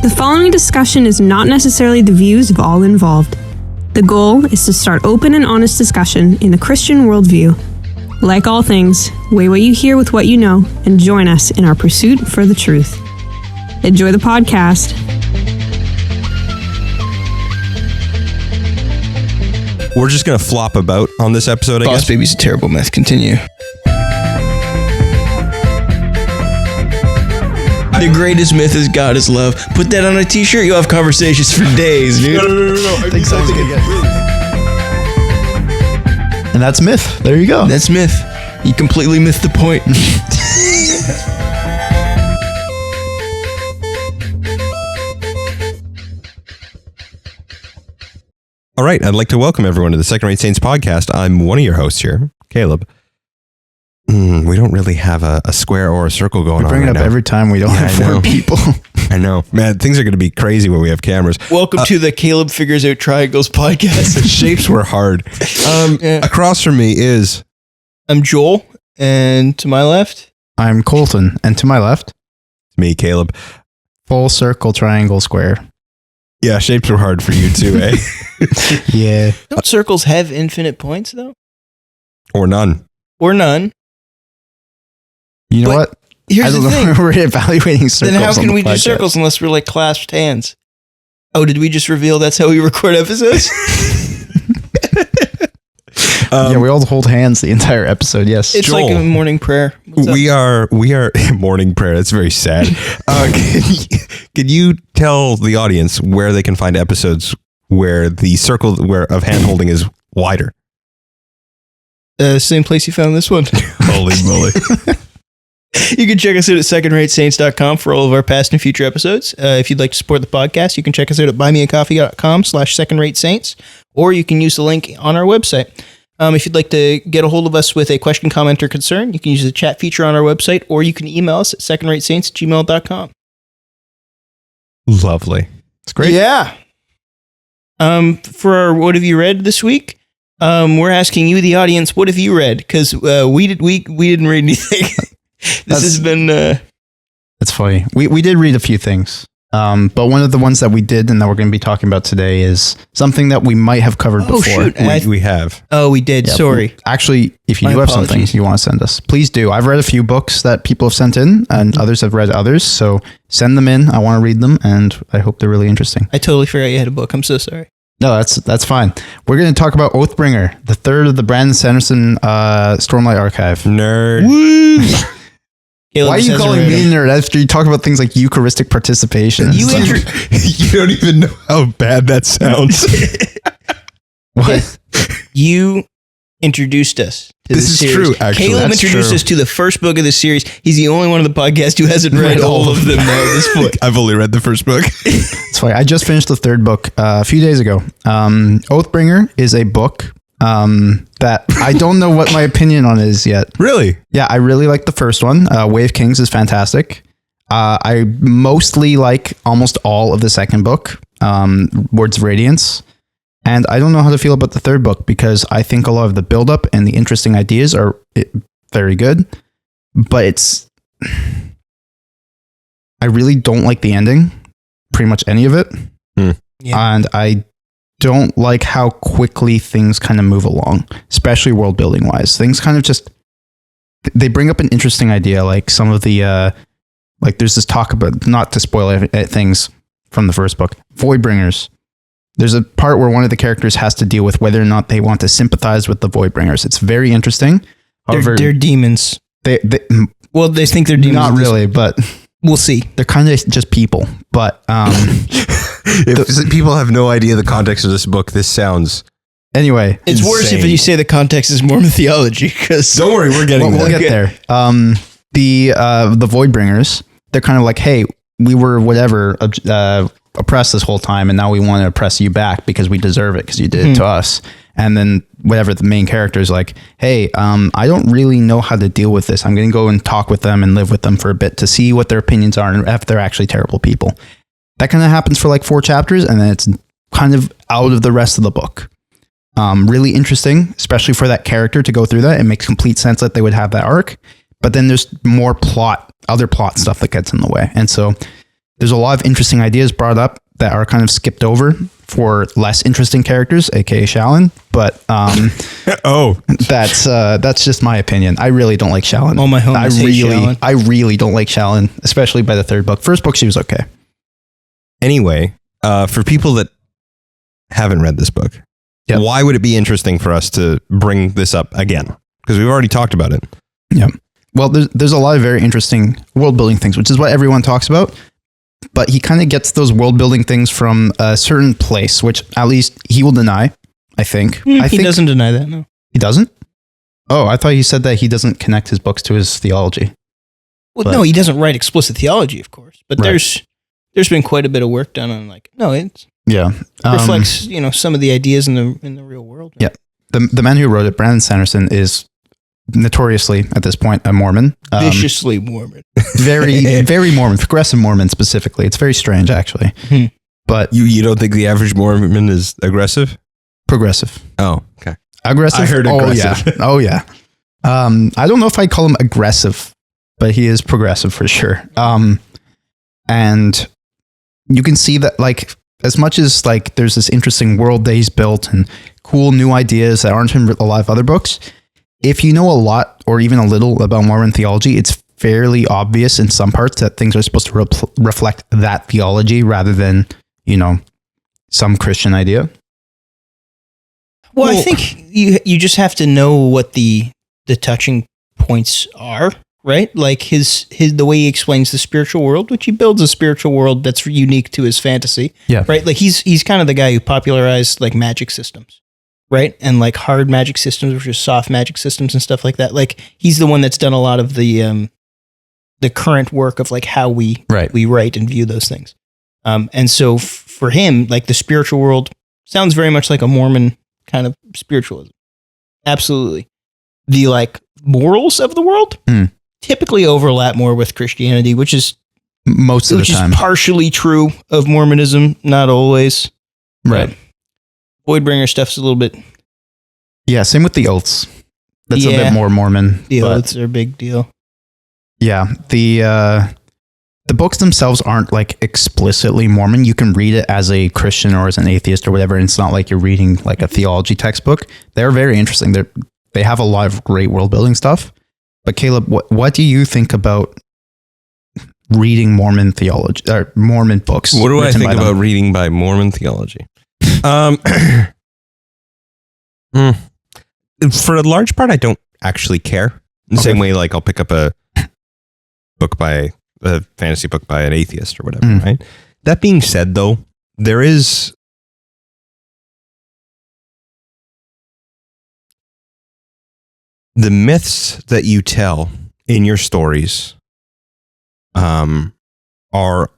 The following discussion is not necessarily the views of all involved. The goal is to start open and honest discussion in the Christian worldview. Like all things, weigh what you hear with what you know and join us in our pursuit for the truth. Enjoy the podcast. We're just going to flop about on this episode, I guess. Boss Baby's a terrible myth. Continue. The greatest myth is God is love. Put that on a t-shirt, you'll have conversations for days, dude. No. I think someone's gonna get it. And that's myth. There you go. That's myth. You completely missed the point. All right, I'd like to welcome everyone to the Second Rate Saints podcast. I'm one of your hosts here, Caleb. We don't really have a square or a circle going on Bring it up now. every time we don't have four people. I know. Man, things are going to be crazy when we have cameras. Welcome to the Caleb Figures Out Triangles podcast. The shapes were hard. Across from me is... I'm Joel, and to my left... I'm Colton, and to my left... me, Caleb. Full circle, triangle, square. Yeah, shapes were hard for you too, eh? Yeah. Don't circles have infinite points, though? Or none. Or none? You know But what? Here's I don't the know. thing. We're evaluating circles. Then how on can the we do podcast. circles unless we're like clasped hands? Oh, did we just reveal that's how we record episodes? Yeah, we all hold hands the entire episode. Yes. It's Joel, like a morning prayer. What's up? We are morning prayer. That's very sad. Can you tell the audience where they can find episodes where the circle of hand holding is wider? Same place you found this one. Holy moly. You can check us out at secondratesaints.com for all of our past and future episodes. If you'd like to support the podcast, you can check us out at buymeacoffee.com/secondраtesaints, or you can use the link on our website. If you'd like to get a hold of us with a question, comment, or concern, you can use the chat feature on our website, or you can email us at secondratesaints@gmail.com. Lovely. It's great. Yeah. For our What Have You Read this week, we're asking you, the audience, what have you read? Because we didn't read anything. This has been... That's funny. We did read a few things. But one of the ones that we did and that we're going to be talking about today is something that we might have covered before. shoot. We have. Oh, we did. Yeah, Sorry. Actually, if you My do have apologies. something you want to send us, please do. I've read a few books that people have sent in and others have read others. So send them in. I want to read them and I hope they're really interesting. I totally forgot you had a book. I'm so sorry. No, that's fine. We're going to talk about Oathbringer, the third of the Brandon Sanderson Stormlight Archive. Nerd. Woo! Caleb Why are you hasn't calling read me them. nerd after you talk about things like Eucharistic participation? and You stuff? You don't even know how bad that sounds. What? You introduced us to This the is series. true, actually. Caleb That's introduced true. us to the first book of the series. He's the only one on the podcast who hasn't read all of them now at this point. I've only read the first book. It's funny. I just finished the third book a few days ago. Oathbringer is a book that I don't know what my opinion on is yet. Really? Yeah, I really like the first one. Way of Kings is fantastic. I mostly like almost all of the second book, Words of Radiance. And I don't know how to feel about the third book because I think a lot of the buildup and the interesting ideas are very good. But I really don't like the ending, pretty much any of it. Yeah. And I don't like how quickly things kind of move along, especially world building wise. Things kind of just, they bring up an interesting idea, like some of the, like there's this talk about, not to spoil things from the first book, Voidbringers. There's a part where one of the characters has to deal with whether or not they want to sympathize with the Voidbringers. It's very interesting. However, They're demons. they Well, they think they're demons. not really, but We'll see. they're kind of just people. But If people have no idea the context of this book, this sounds... anyway, It's worse if insane. you say the context is Mormon theology, because Don't worry, we're getting we'll there. get there. The Voidbringers, they're kind of like, hey, we were whatever oppressed this whole time, and now we want to oppress you back because we deserve it because you did it to us. And then whatever the main character is like, hey, I don't really know how to deal with this. I'm going to go and talk with them and live with them for a bit to see what their opinions are and if they're actually terrible people. That kind of happens for like 4 chapters, and then it's kind of out of the rest of the book. Really interesting, especially for that character to go through that. It makes complete sense that they would have that arc. But then there's more other plot stuff that gets in the way. And so there's a lot of interesting ideas brought up that are kind of skipped over for less interesting characters, aka Shallan. But that's just my opinion. I really don't like Shallan. All my homies hate Shallan. I really don't like Shallan, especially by the third book. First book, she was okay. Anyway, for people that haven't read this book, Yep. why would it be interesting for us to bring this up again? Because we've already talked about it. Yeah. Well, there's a lot of very interesting world building things, which is what everyone talks about. But he kind of gets those world building things from a certain place, which at least he will deny, I think. He doesn't deny that, no. He doesn't? Oh, I thought he said that he doesn't connect his books to his theology. Well, no, he doesn't write explicit theology, of course. But Right. there's been quite a bit of work done on it Yeah. reflects, some of the ideas in the real world. Yeah. The man who wrote it, Brandon Sanderson, is notoriously, at this point, a Mormon. Viciously Mormon. Very, very Mormon, progressive Mormon specifically. It's very strange, actually. But You don't think the average Mormon is aggressive? progressive. Oh, okay. Aggressive? I heard aggressive. Oh, yeah. I don't know if I'd call him aggressive, but he is progressive for sure. And you can see that, like, as much as, like, there's this interesting world that he's built and cool new ideas that aren't in a lot of other books, if you know a lot or even a little about Mormon theology, it's fairly obvious in some parts that things are supposed to reflect that theology rather than, some Christian idea. Well, I think you just have to know what the touching points are, right? Like the way he explains the spiritual world, which he builds a spiritual world that's unique to his fantasy. Yeah. Right? Like he's kind of the guy who popularized like magic systems, right? And like hard magic systems versus soft magic systems and stuff like that. Like he's the one that's done a lot of the current work of like how we write and view those things. And so for him, like the spiritual world sounds very much like a Mormon kind of spiritualism. Absolutely. The like morals of the world typically overlap more with Christianity, which is most of the time partially true of Mormonism, not always. Right. Voidbringer stuff's a little bit. Yeah, same with the oaths. That's a bit more Mormon. The oaths are a big deal. Yeah, the books themselves aren't like explicitly Mormon. You can read it as a Christian or as an atheist or whatever, and it's not like you're reading like a theology textbook. They're very interesting. They have a lot of great world building stuff. But Caleb, what do you think about reading Mormon theology or Mormon books? What do I think about reading by Mormon theology? For a large part, I don't actually care. In the same way, like I'll pick up a fantasy book by an atheist or whatever, right? That being said, though, there is the myths that you tell in your stories are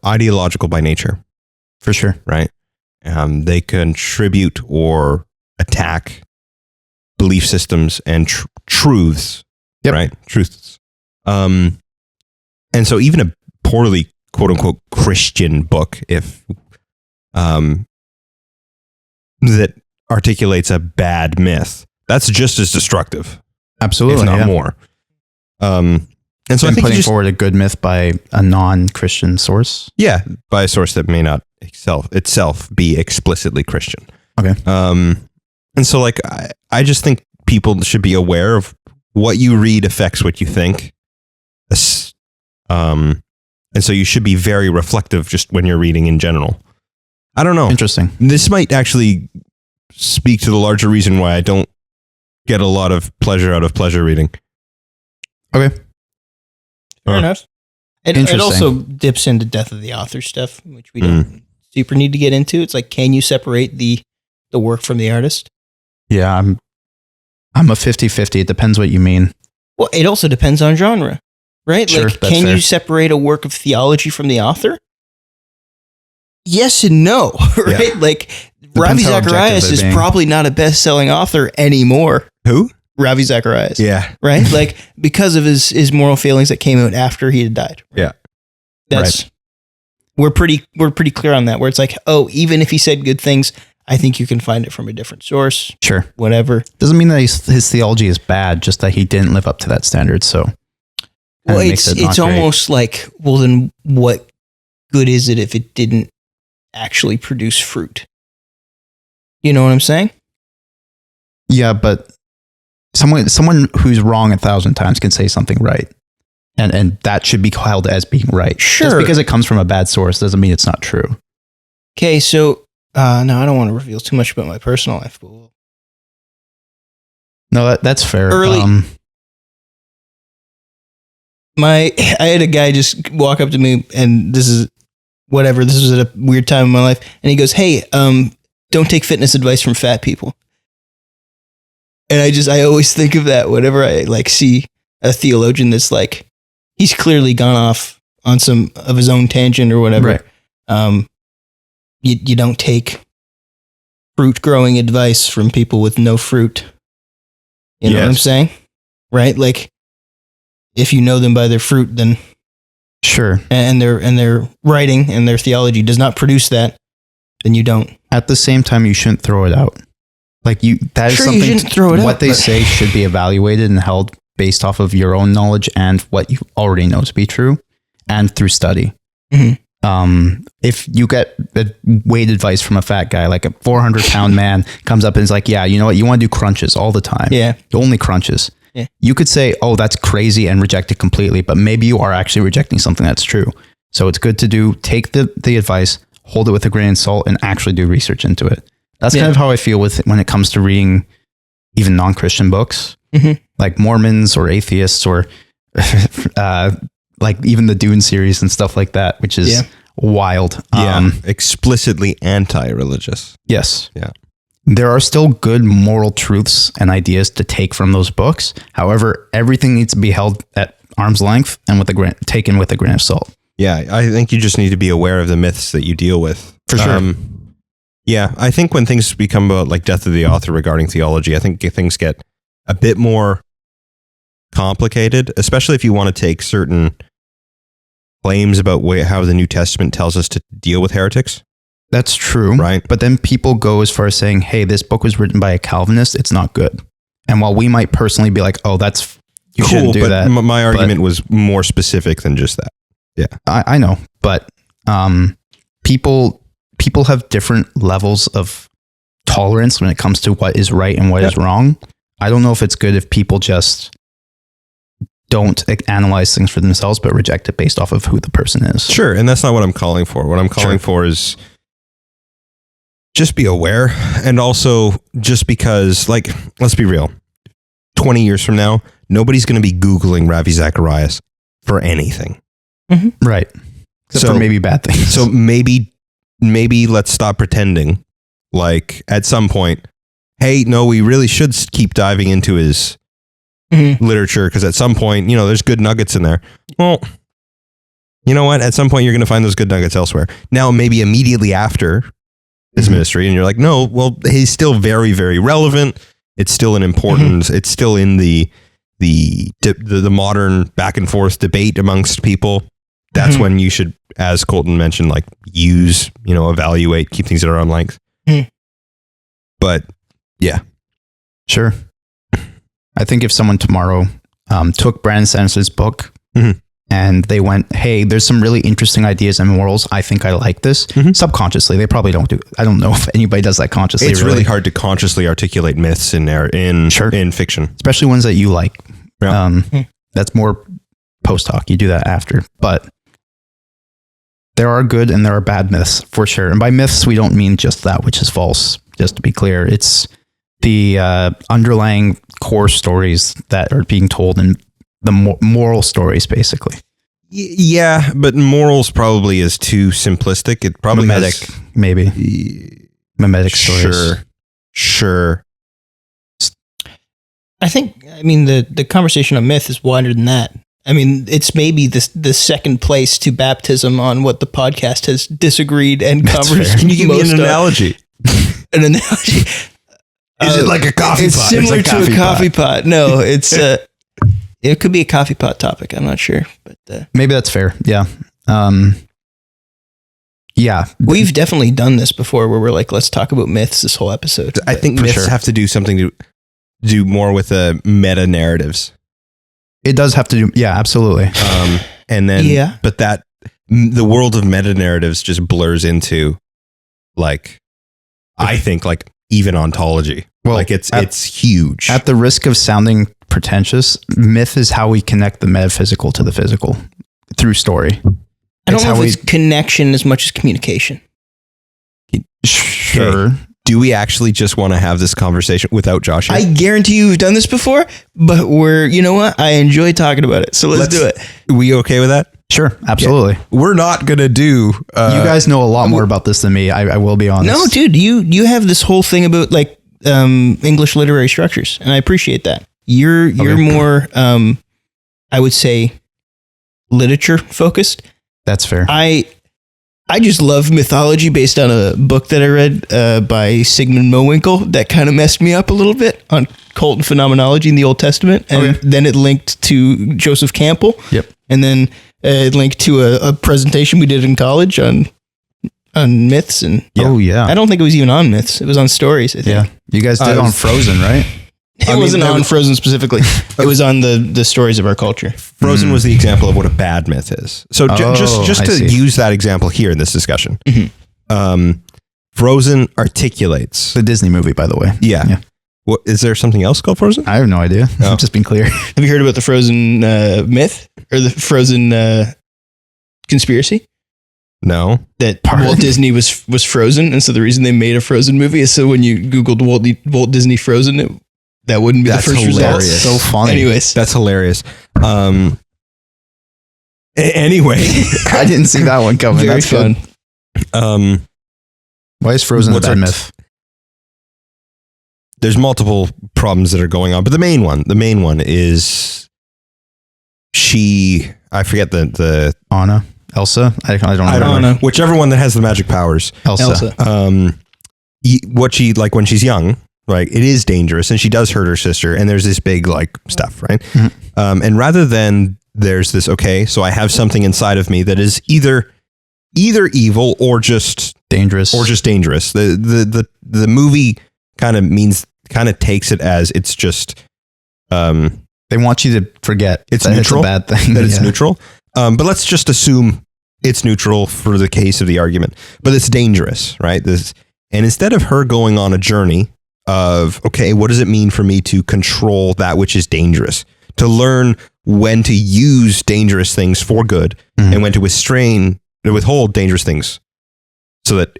ideological by nature. For sure. Right? They contribute or attack belief systems and truths. Yep. Right? Truths. And so even a poorly, quote unquote, Christian book, if that articulates a bad myth, that's just as destructive. Absolutely. If not more. And so I think putting forward a good myth by a non-Christian source. Yeah, by a source that may not itself be explicitly Christian. Okay. And so like I just think people should be aware of what you read affects what you think. And so you should be very reflective just when you're reading in general. I don't know. Interesting. This might actually speak to the larger reason why I don't get a lot of pleasure out of pleasure reading. Okay. Fair enough. It also dips into death of the author stuff, which we don't super need to get into. It's like, can you separate the work from the artist? Yeah, I'm a 50-50. It depends what you mean. Well, it also depends on genre, right? Sure, like, can you separate a work of theology from the author? Yes and no, right? Yeah. Like, Ravi Zacharias is probably not a best-selling author anymore. Who? Ravi Zacharias. Yeah. Right? Like, because of his moral failings that came out after he had died. Yeah. That's right. We're pretty clear on that, where it's like, oh, even if he said good things, I think you can find it from a different source. Sure. Whatever. Doesn't mean that his theology is bad, just that he didn't live up to that standard. So well, it's almost like, well, then what good is it if it didn't actually produce fruit? You know what I'm saying? Yeah, but someone who's wrong 1,000 times can say something right. And that should be held as being right. Sure. Just because it comes from a bad source doesn't mean it's not true. Okay, so no, I don't want to reveal too much about my personal life, but No, that's fair. Early- I had a guy just walk up to me, and this was at a weird time in my life, and he goes, "Hey, don't take fitness advice from fat people." And I always think of that whenever I like see a theologian that's like, he's clearly gone off on some of his own tangent or whatever. Right. You don't take fruit growing advice from people with no fruit. You know what I'm saying? Right? Like, if you know them by their fruit, then Sure. and their writing and their theology does not produce that, then you don't. At the same time, you shouldn't throw it out. Like that is Sure, you something. shouldn't throw it out, what they but- say should be evaluated and held based off of your own knowledge and what you already know to be true, and through study. Mhm. If you get weight advice from a fat guy, like a 400-pound man comes up and is like, "Yeah, you know what? You want to do crunches all the time. Yeah. Only crunches." Yeah. You could say, "Oh, that's crazy," and reject it completely, but maybe you are actually rejecting something that's true. So it's good to take the advice, hold it with a grain of salt, and actually do research into it. That's kind of how I feel when it comes to reading even non-Christian books, like Mormons or atheists or like even the Dune series and stuff like that, which is wild. Explicitly anti-religious. Yes. Yeah. There are still good moral truths and ideas to take from those books. However, everything needs to be held at arm's length and taken with a grain of salt. Yeah, I think you just need to be aware of the myths that you deal with. For sure. Yeah, I think when things become about like death of the author regarding theology, I think things get a bit more complicated, especially if you want to take certain claims about how the New Testament tells us to deal with heretics. That's true. Right. But then people go as far as saying, "Hey, this book was written by a Calvinist. It's not good." And while we might personally be like, "Oh, you shouldn't do but that." My argument was more specific than just that. Yeah. I know, but people have different levels of tolerance when it comes to what is right and what is wrong. I don't know if it's good if people just don't analyze things for themselves, but reject it based off of who the person is. Sure. And that's not what I'm calling for. What I'm calling for is just be aware. And also just because, like, let's be real, 20 years from now, nobody's going to be Googling Ravi Zacharias for anything. Right. Except for maybe bad things. So maybe let's stop pretending like at some point, hey, no, we really should keep diving into his literature, because at some point, there's good nuggets in there. Well, you know what? At some point, you're going to find those good nuggets elsewhere. Now, maybe immediately after his ministry, and you're like, no, well, he's still very, very relevant. It's still an important, it's still in the modern back and forth debate amongst people. That's when you should, as Colton mentioned, like use, evaluate, keep things at arm's length. But yeah. Sure. I think if someone tomorrow took Brandon Sanderson's book and they went, "Hey, there's some really interesting ideas and morals. I think I like this." Subconsciously, they probably don't do it. I don't know if anybody does that consciously. It's really hard to consciously articulate myths in fiction. Especially ones that you like. Yeah. That's more post hoc. You do that after. But there are good and there are bad myths for sure. And by myths, we don't mean just that which is false. Just to be clear, it's the underlying core stories that are being told in the moral stories, basesure. Yeah, but morals probably is too simplistic. It probably mimetic stories. Sure. I think, the conversation on myth is wider than that. It's maybe the second place to baptism on what the podcast has disagreed and covered. Can you give me an analogy? An analogy? Is it like a coffee pot? It's similar to a coffee pot. No, it's it could be a coffee pot topic. I'm not sure, but maybe that's fair. Yeah. Yeah. We've definitely done this before where we're like, let's talk about myths this whole episode. I think myths have to do something to do more with the meta narratives. It does have to do. Yeah, absolutely. And then, but the world of meta narratives just blurs into, like, I think, like, even ontology. Well, like it's huge. At the risk of sounding pretentious, myth is how we connect the metaphysical to the physical through story. I don't know if it's connection as much as communication. Sure. Okay. Do we actually just want to have this conversation without Josh here? I guarantee you we've done this before, but you know what? I enjoy talking about it. So let's do it. Are we okay with that? Sure, absolutely. We're not going to do... you guys know a lot more about this than me. I will be honest. No, dude, you have this whole thing about like English literary structures, and I appreciate that. You're more, I would say, literature focused. That's fair. I just love mythology based on a book that I read by Sigmund Mowinkle that kind of messed me up a little bit on cult and phenomenology in the Old Testament. And then it linked to Joseph Campbell. Yep. And then it linked to a presentation we did in college on myths. And Oh, yeah. I don't think it was even on myths. It was on stories, I think. Yeah. You guys did on Frozen, right? It wasn't on Frozen specifically. It was on the stories of our culture. Frozen was the example of what a bad myth is. So just I to see. use that example here in this discussion, Frozen articulates... The Disney movie, by the way. Yeah. What, is there something else called Frozen? I have no idea. I'm just being clear. Have you heard about the Frozen myth or the Frozen conspiracy? No. That Walt Disney was frozen, and so the reason they made a Frozen movie is so when you Googled Walt Disney Frozen, that wouldn't be That's the first hilarious. result. So funny. Anyways, That's hilarious. Anyway. I didn't see that one coming. very That's fun. good. Why is Frozen a What's bad our- myth? There's multiple problems that are going on, but the main one is I forget the Anna? Elsa? I don't know. I don't know. Whichever one that has the magic powers. Elsa. What she, like, when she's young, like, it is dangerous, and she does hurt her sister, and there's this big, like, stuff, right? Mm-hmm. And rather than there's this, okay, so I have something inside of me that is either evil or just Dangerous. The movie kind of takes it as it's just They want you to forget it's that neutral, it's a bad thing. that it's neutral. But let's just assume it's neutral for the case of the argument. But it's dangerous, right? And instead of her going on a journey of, okay, what does it mean for me to control that which is dangerous? To learn when to use dangerous things for good and when to withhold dangerous things so that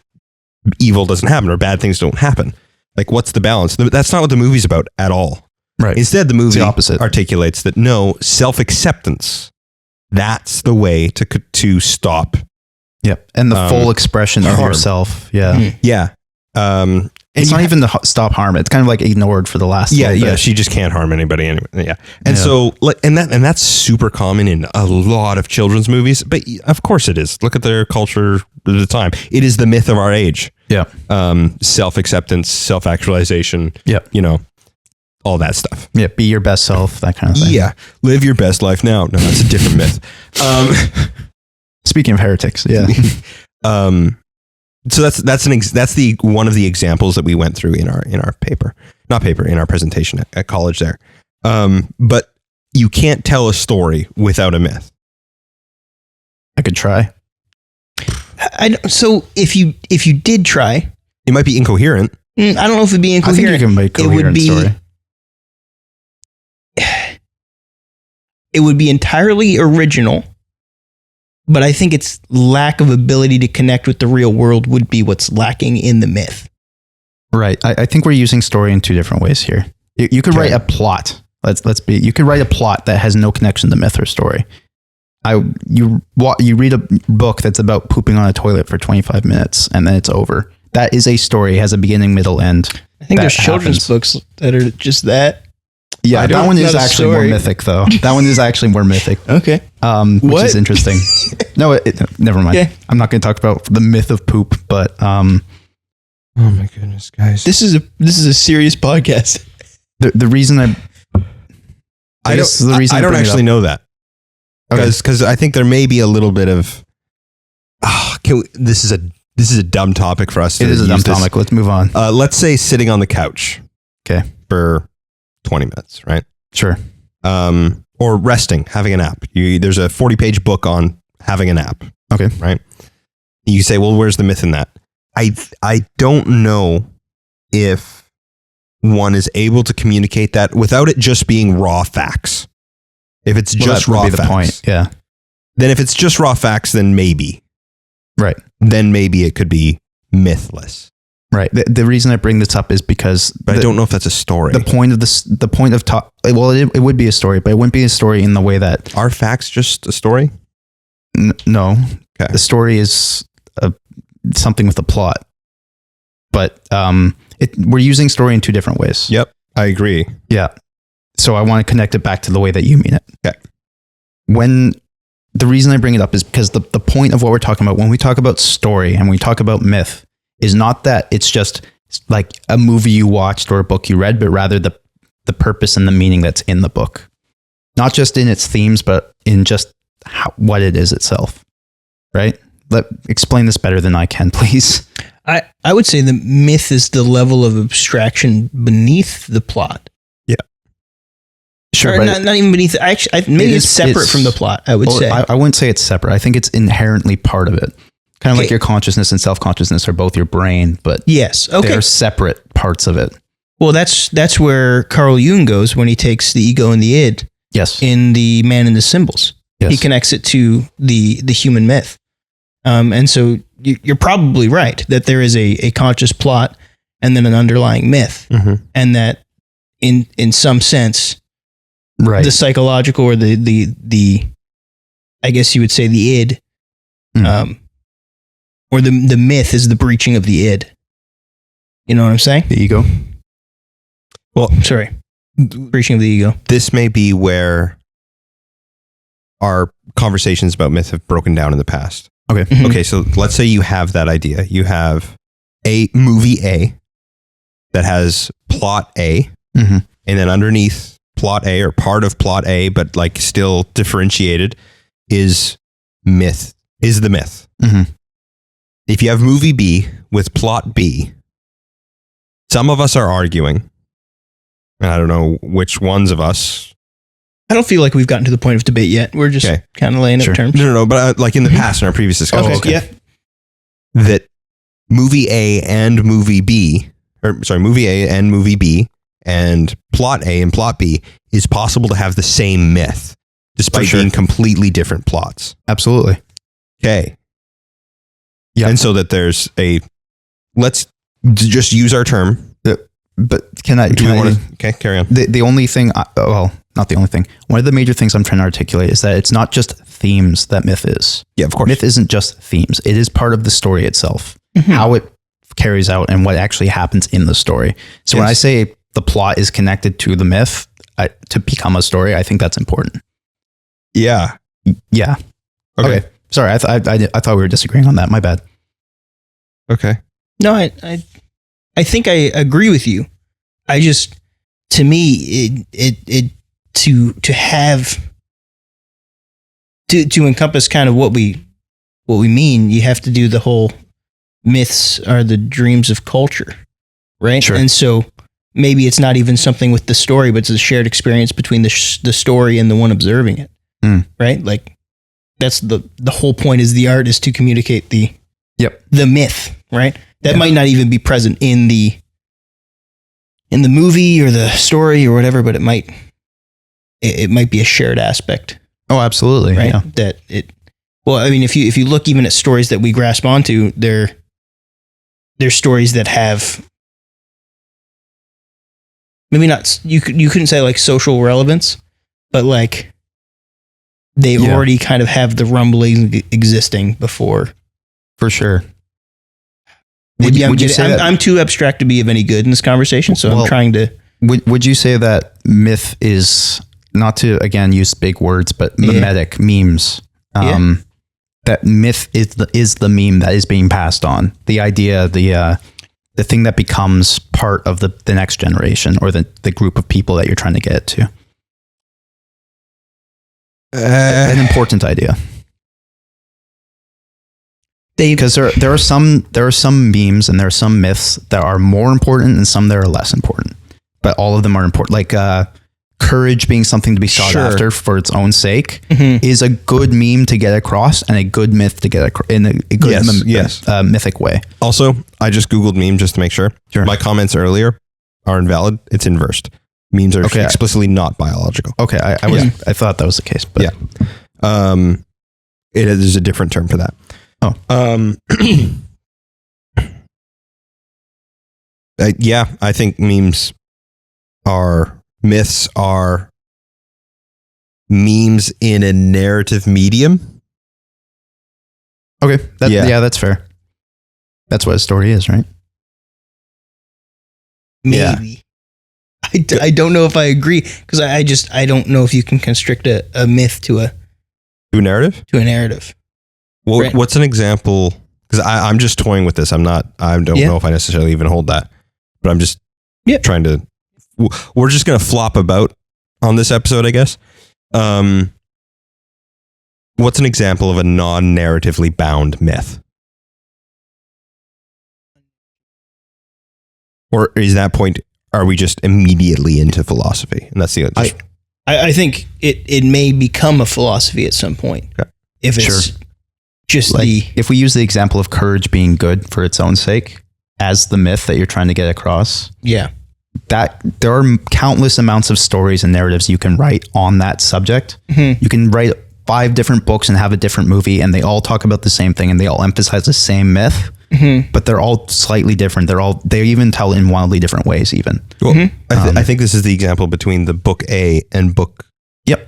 evil doesn't happen or bad things don't happen. Like, what's the balance? That's not what the movie's about at all. Right. Instead, the movie the opposite. articulates that no, self-acceptance, that's the way to stop. Yep. And the full expression of harm. yourself. Yeah. Yeah. It's not even to stop harm. It's kind of like ignored for the last little bit. she just can't harm anybody anyway. Yeah. And so, and that's super common in a lot of children's movies, but of course it is. Look at their culture at the time. It is the myth of our age. Yeah. Self-acceptance, self-actualization. Yep. All that stuff. Yeah. Be your best self, that kind of thing. Yeah. Live your best life now. No, that's a different myth. Speaking of heretics. Yeah. So that's the one of the examples that we went through in our presentation at college there. But you can't tell a story without a myth. I could try. So if you did try, It might be incoherent. I don't know if it'd be I think you incoherent. can make a coherent story. It would be entirely original, but I think its lack of ability to connect with the real world would be what's lacking in the myth. Right. I think we're using story in two different ways here. You could write a plot. You could write a plot that has no connection to myth or story. You read a book that's about pooping on a toilet for 25 minutes and then it's over. That is a story. It has a beginning, middle, end. I think there's children's books that are just that. Yeah, that one is not a actually more story. mythic, though. That one is actually more mythic, Okay. which What? is interesting. No, never mind. Okay. I'm not going to talk about the myth of poop, but Oh my goodness, guys! This is a serious podcast. the reason I I don't actually know that because I think there may be a little bit of. This is a dumb topic for us. It is a dumb topic. Let's move on. Let's say sitting on the couch. Okay. For 20 minutes, right? Sure. Or resting, having a nap. There's a 40-page book on having a nap, Okay. Right. You say, well, where's the myth in that? I don't know if one is able to communicate that without it just being raw facts. If it's just raw facts. The point. Yeah. Then if it's just raw facts, then maybe. Right. Then maybe it could be mythless. Right. The reason I bring this up is because I don't know if that's a story. The point of well, it would be a story, but it wouldn't be a story in the way that are facts just a story? No. Okay. The story is something with a plot. But we're using story in two different ways. Yep. I agree. Yeah. So I want to connect it back to the way that you mean it. Okay. The reason I bring it up is because the point of what we're talking about when we talk about story and we talk about myth is not that it's just like a movie you watched or a book you read, but rather the purpose and the meaning that's in the book. Not just in its themes, but in just what it is itself. Right? Explain this better than I can, please. I would say the myth is the level of abstraction beneath the plot. Yeah. Sure. Not even beneath. Actually, maybe it's separate from the plot, I would say. I wouldn't say it's separate. I think it's inherently part of it. Kind of like your consciousness and self-consciousness are both your brain, but yes, okay, they're separate parts of it. Well, that's where Carl Jung goes when he takes the ego and the id. Yes. In The Man and the Symbols. Yes. He connects it to the human myth. And so you're probably right that there is a conscious plot and then an underlying myth, and that in some sense, right, the psychological or the I guess you would say the id, or the myth is the breaching of the id. You know what I'm saying? The ego. Well, sorry, breaching of the ego. This may be where our conversations about myth have broken down in the past. Okay. Mm-hmm. Okay. So let's say you have that idea. You have a movie A that has plot A, and then underneath plot A or part of plot A, but like still differentiated, is the myth. If you have movie B with plot B, some of us are arguing, and I don't know which ones of us. I don't feel like we've gotten to the point of debate yet. We're just kind of laying out terms. No, but like in the past in our previous discussions. Okay. Yeah. That movie A and movie B, movie A and movie B and plot A and plot B is possible to have the same myth despite being completely different plots. Absolutely. Okay. Yeah. And so that there's let's just use our term. But can I? Okay, carry on. The only thing, not the only thing. One of the major things I'm trying to articulate is that it's not just themes that myth is. Yeah, of course. Myth isn't just themes. It is part of the story itself, how it carries out and what actually happens in the story. So when I say the plot is connected to the myth to become a story, I think that's important. Yeah. Yeah. Okay. Sorry, I thought we were disagreeing on that. My bad. Okay. No, I think I agree with you. I just, to me, to have to encompass kind of what we mean, you have to do the whole myths are the dreams of culture, right? Sure. And so maybe it's not even something with the story, but it's a shared experience between the story and the one observing it, right? Like that's the whole point. Is the art is to communicate the myth, right? That might not even be present in the movie or the story or whatever, but it might be a shared aspect. Oh, absolutely. Right. Yeah. That it, well, I mean, if you look even at stories that we grasp onto, they're stories that have maybe not, you couldn't say like social relevance, but like they already kind of have the rumblings existing before. For sure. Maybe I'm too abstract to be of any good in this conversation, so I'm trying to. Would you say that myth is, not to again use big words, but mimetic memes? That myth is the meme that is being passed on. The idea, the thing that becomes part of the next generation or the group of people that you're trying to get to. An important idea. Because there are some memes and there are some myths that are more important and some that are less important, but all of them are important. Like courage being something to be sought Sure. after for its own sake is a good meme to get across and a good myth to get across in a good mythic way. Also, I just Googled meme just to make sure. Sure. My comments earlier are invalid. It's inversed. Memes are explicitly not biological. Okay, I thought that was the case, but It is a different term for that. Oh. I think myths are memes in a narrative medium. okay, that's fair. That's what a story is, right? Maybe. I don't know if I agree because I don't know if you can constrict a myth to a narrative. Well, Right. what's an example? Because I'm just toying with this. I don't know if I necessarily even hold that, but I'm just trying to. We're just gonna flop about on this episode, I guess. What's an example of a non-narratively bound myth? Or is that point? Are we just immediately into philosophy? And that's the other. I think it may become a philosophy at some point. Okay. If it's just if we use the example of courage being good for its own sake as the myth that you're trying to get across, that there are countless amounts of stories and narratives you can write on that subject. You can write 5 different books and have a different movie, and they all talk about the same thing and they all emphasize the same myth. But they're all slightly different. They even tell in wildly different ways. Even well, I think this is the example between the book A and book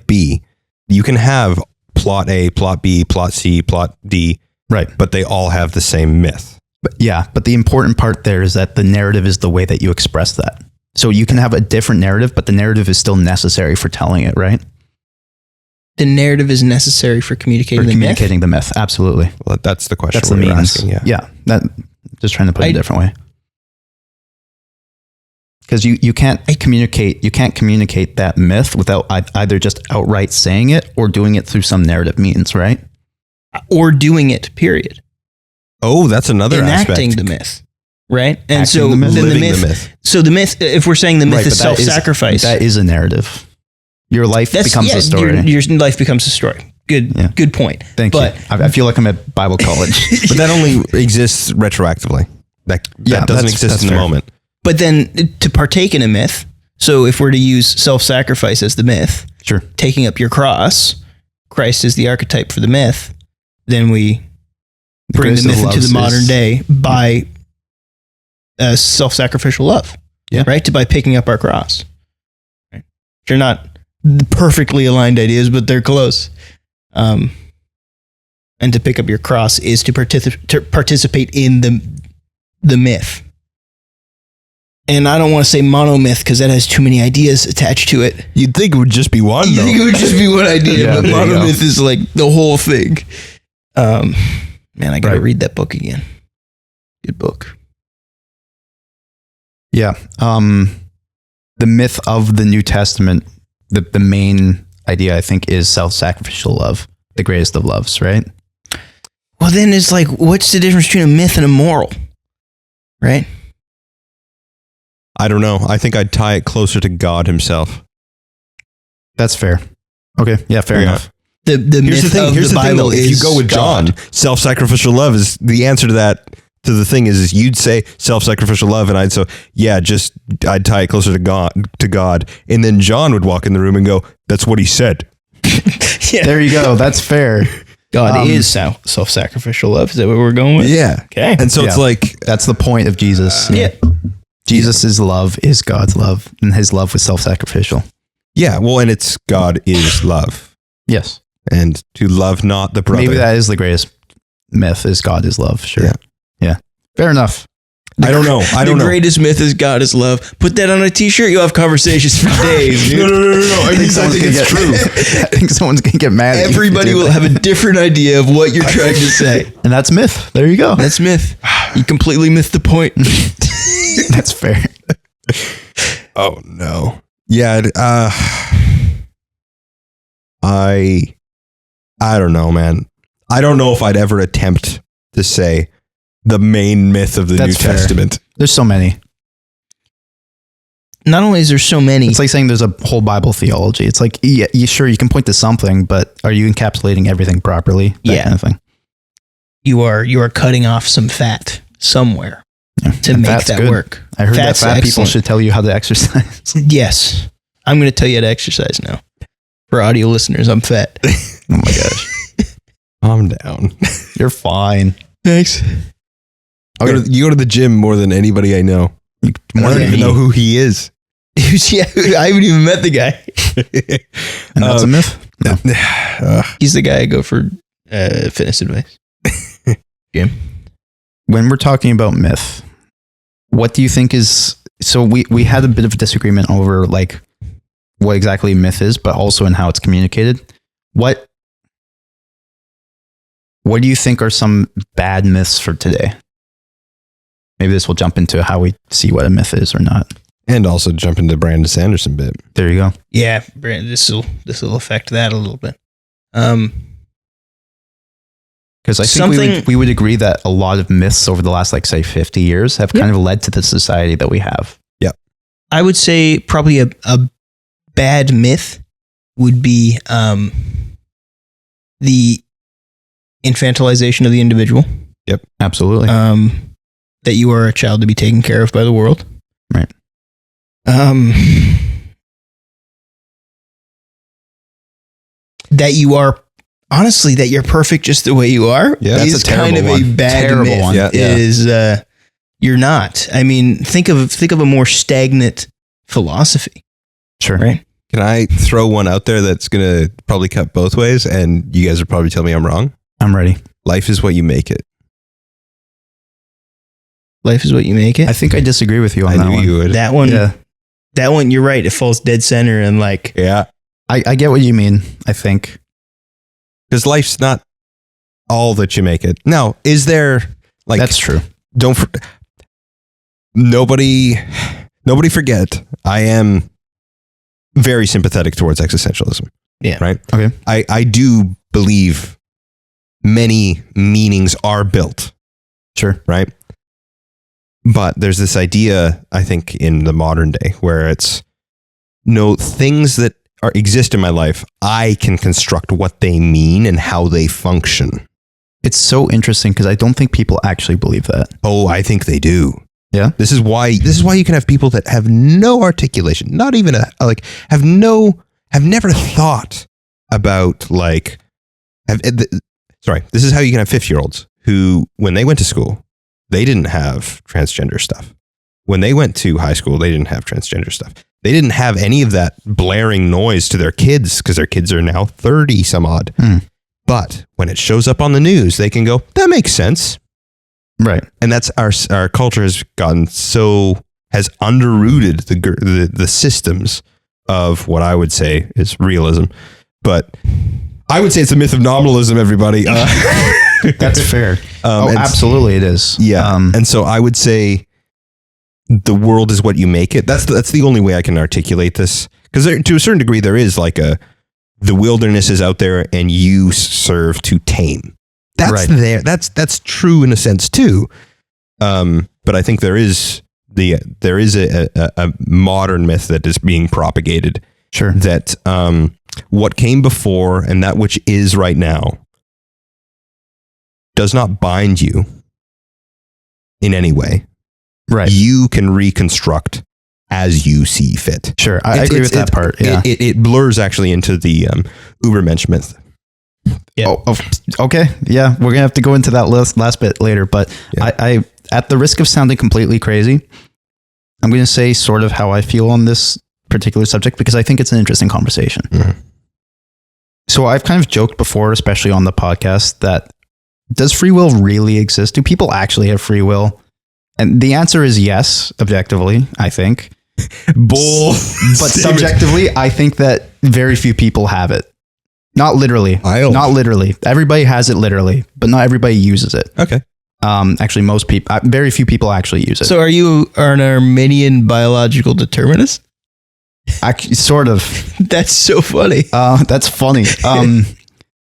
B. You can have plot A, plot B, plot C, plot D, right? But they all have the same myth. But the important part there is that the narrative is the way that you express that. So you can have a different narrative, but the narrative is still necessary for telling it, right? The narrative is necessary for communicating the myth. Absolutely. Well, that's the question. That's the means. Just trying to put it a different way. Because you can't communicate that myth without either just outright saying it or doing it through some narrative means, right? Or doing it, period. Oh, that's another enacting aspect. the myth, right? And Acting so the myth. then Living the myth. So the myth, if we're saying the myth is self-sacrifice, that is a narrative. Your life becomes a story. Your life becomes a story. Good point. Thank you. I feel like I'm at Bible college. But that only exists retroactively. That doesn't exist in the moment. But then to partake in a myth, so if we're to use self-sacrifice as the myth, sure, taking up your cross, Christ is the archetype for the myth, then we bring the myth into the modern day by self-sacrificial love, right? By picking up our cross. Right? They're not perfectly aligned ideas, but they're close. And to pick up your cross is to participate in the myth. And I don't want to say monomyth because that has too many ideas attached to it. You'd think it would just be one, though. You think it would just be one idea, but monomyth is like the whole thing. Man, I got to read that book again. Good book. Yeah. The myth of the New Testament, the main idea, I think, is self-sacrificial love, the greatest of loves, right? Well, then it's like, what's the difference between a myth and a moral? Right? I don't know. I think I'd tie it closer to God himself. That's fair. Okay. Yeah, fair enough. The myth of the Bible is if you go with God. John, self-sacrificial love is the answer to that. To the thing is you'd say self-sacrificial love, and I'd tie it closer to God, and then John would walk in the room and go, "That's what he said." There you go. That's fair. God is self-sacrificial love. Is that what we're going with? Yeah. Okay. And so it's like that's the point of Jesus. Jesus' love is God's love, and his love was self-sacrificial. Yeah. Well, and it's God is love. Yes. And to love not the brother. Maybe that is the greatest myth, is God is love. Sure. Yeah. Fair enough. I don't know. The greatest myth is God is love. Put that on a t-shirt. You'll have conversations for days. Dude. No. I think it's true. I think someone's going to get mad at you. Everybody will have a different idea of what you're trying to say. And that's myth. There you go. That's myth. You completely missed the point. That's fair. Oh, no. Yeah. I don't know, man. I don't know if I'd ever attempt to say the main myth of the New Testament. There's so many. not only is there so many, It's like saying there's a whole Bible theology. It's like, yeah, you can point to something, but are you encapsulating everything properly? That kind of thing. you are cutting off some fat somewhere to And make fat's that good. work. I heard Fat's that fat people excellent. should tell you how to exercise. Yes. I'm going to tell you how to exercise now. For audio listeners, I'm fat. Oh my gosh. Calm down. You're fine. Thanks. You go to the gym more than anybody I know. I don't even know who he is. Yeah, I haven't even met the guy. And that's a myth? No. He's the guy I go for fitness advice. When we're talking about myth, what do you think is... So we had a bit of a disagreement over like what exactly myth is, but also in how it's communicated. What do you think are some bad myths for today? Maybe this will jump into how we see what a myth is or not. And also jump into Brandon Sanderson bit. There you go. Yeah, Brandon, this will affect that a little bit. Because I think we would agree that a lot of myths over the last, like, say, 50 years have kind of led to the society that we have. Yeah. I would say probably a bad myth would be the infantilization of the individual. Yep. Absolutely. That you are a child to be taken care of by the world. Right. That you are... Honestly, that you're perfect just the way you are that's is a terrible kind of one. a bad myth. one. Yeah. Is you're not. I mean, think of a more stagnant philosophy. Sure. Right. Can I throw one out there that's going to probably cut both ways, and you guys will probably tell me I'm wrong? I'm ready. Life is what you make it. Life is what you make it. I think I disagree with you on I that knew one. you would. That one. Yeah. That one. You're right. It falls dead center and like. Yeah. I get what you mean, I think. Because life's not all that you make it. Now, is there like... That's true. Nobody forget, I am very sympathetic towards existentialism. Yeah. Right? Okay. I do believe many meanings are built. Sure. Right? But there's this idea, I think, in the modern day where it's things that exist in my life, I can construct what they mean and how they function. It's so interesting because I don't think people actually believe that. Oh, I think they do. Yeah. This is why you can have people that have no articulation, not even have never thought about this is how you can have 50-year-olds who, when they went to school, they didn't have transgender stuff. When they went to high school, they didn't have transgender stuff. They didn't have any of that blaring noise to their kids because their kids are now 30 some odd. But when it shows up on the news, they can go, that makes sense. Right. And that's our culture has underrooted the systems of what I would say is realism. But I would say it's a myth of nominalism, everybody. That's fair. Absolutely it is. Yeah. And so I would say the world is what you make it. That's the only way I can articulate this. Because to a certain degree, there is like the wilderness is out there and you serve to tame. That's right. There. That's true in a sense too. But I think there is a modern myth that is being propagated. Sure. That what came before and that which is right now does not bind you in any way. Right. You can reconstruct as you see fit. Sure. I agree with that part. Yeah. It blurs actually into the Ubermensch myth. Yeah. Okay. Yeah. We're going to have to go into that last bit later, but Yeah. I, at the risk of sounding completely crazy, I'm going to say sort of how I feel on this particular subject because I think it's an interesting conversation. Mm-hmm. So I've kind of joked before, especially on the podcast, that does free will really exist? Do people actually have free will? And the answer is yes, objectively, I think. Bull. But subjectively, I think that very few people have it. Not literally. Not literally. Everybody has it literally, but not everybody uses it. Okay. Actually, most people, very few people actually use it. So are you an Arminian biological determinist? Sort of. That's so funny. That's funny.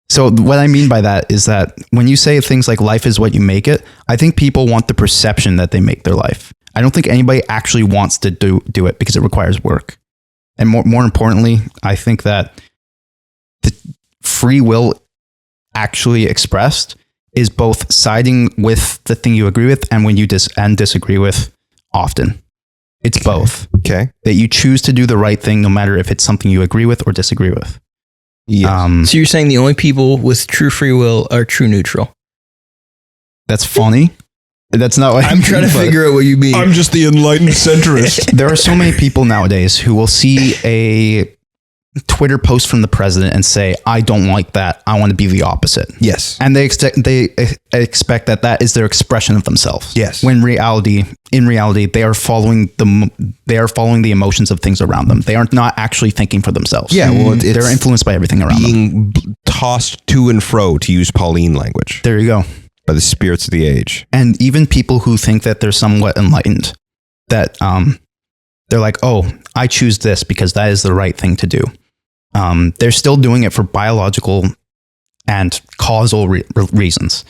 So what I mean by that is that when you say things like life is what you make it, I think people want the perception that they make their life. I don't think anybody actually wants to do it because it requires work. And more importantly, I think that the free will actually expressed is both siding with the thing you agree with and when you disagree with often. It's both. Okay. That you choose to do the right thing no matter if it's something you agree with or disagree with. Yes. So you're saying the only people with true free will are true neutral? That's funny. That's not what I'm trying to figure out what you mean. I'm just the enlightened centrist. There are so many people nowadays who will see a Twitter post from the president and say, I don't like that. I want to be the opposite. Yes. And they expect that is their expression of themselves. Yes. When in reality, they are following the emotions of things around them. They are not actually thinking for themselves. Yeah. Well, they're influenced by everything around them. Being tossed to and fro, to use Pauline language, There you go. by the spirits of the age. And even people who think that they're somewhat enlightened, that they're like, oh, I choose this because that is the right thing to do. They're still doing it for biological and causal reasons.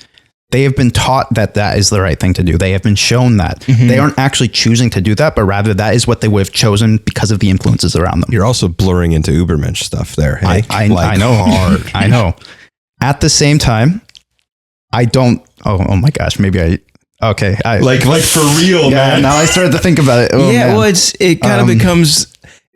They have been taught that is the right thing to do. They have been shown that. Mm-hmm. They aren't actually choosing to do that, but rather that is what they would have chosen because of the influences around them. You're also blurring into Ubermensch stuff there. Hey? I Like, know. hard. I know. At the same time, I don't. Oh my gosh. Maybe okay. Like for real, yeah. man. Now I started to think about it. Oh, yeah, man. well, it kind of becomes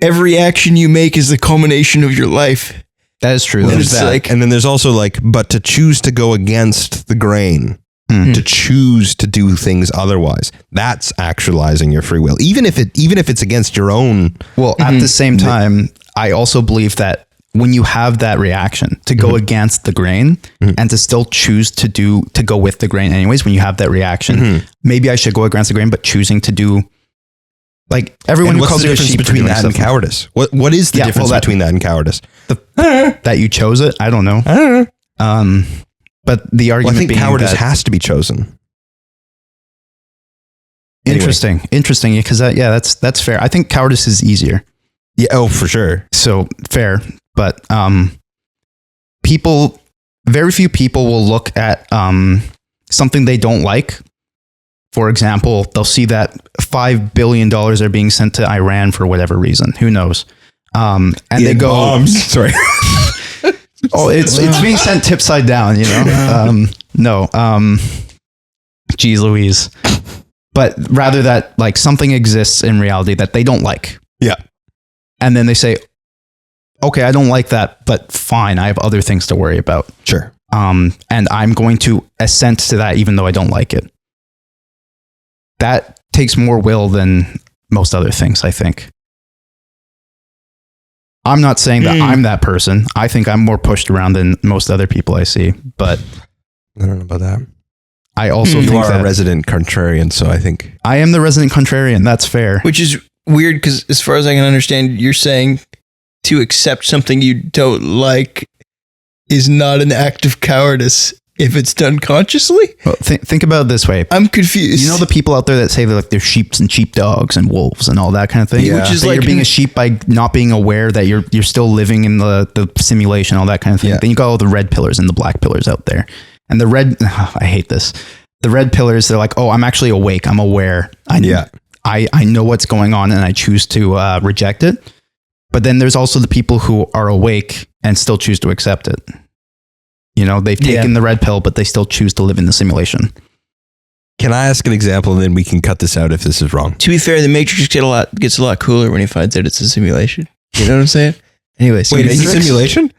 every action you make is the culmination of your life. That is true. And There's it's that. like, And then there's also like, but to choose to go against the grain, Hmm. to choose to do things otherwise, that's actualizing your free will. Even if it's against your own. Well, at the same time, I also believe that when you have that reaction to go against the grain and to still choose to go with the grain anyways, when you have that reaction, maybe I should go against the grain, but choosing to do, like, everyone And who what's calls the you a difference sheep for between doing that and stuff, cowardice? What is the Yeah, difference well, between that and cowardice? that you chose it. I don't know. But the Well, argument I think being cowardice that, has to be chosen. Anyway. interesting, because that's fair. I think cowardice is easier. Yeah. Oh, for sure. So fair, but very few people will look at something they don't like. For example, they'll see that $5 billion are being sent to Iran for whatever reason. Who knows? And they go, bombs. Sorry. "Oh, it's being sent tip side down." You know? No. Geez Louise. But rather that, like, something exists in reality that they don't like. Yeah. And then they say, okay, I don't like that, but fine, I have other things to worry about. Sure. And I'm going to assent to that even though I don't like it. That takes more will than most other things, I think. I'm not saying that I'm that person. I think I'm more pushed around than most other people I see, but I don't know about that. I also You think are that a resident contrarian, so I think I am the resident contrarian. That's fair. which is weird because, as far as I can understand, you're saying to accept something you don't like is not an act of cowardice if it's done consciously. Well, think about it this way. I'm confused. You know the people out there that say they're sheeps and sheepdogs and wolves and all that kind of thing? Yeah. Which is That like you're being a sheep by not being aware that you're still living in the simulation, all that kind of thing. Yeah. Then you got all the red pillars and the black pillars out there. And the red, I hate this. The red pillars, they're like, oh, I'm actually awake. I'm aware. I know what's going on and I choose to reject it. But then there's also the people who are awake and still choose to accept it. You know, they've taken the red pill, but they still choose to live in the simulation. Can I ask an example and then we can cut this out if this is wrong? To be fair, the Matrix gets a lot cooler when he finds out it's a simulation. You know what I'm saying? Anyways, Wait, is it Matrix? simulation?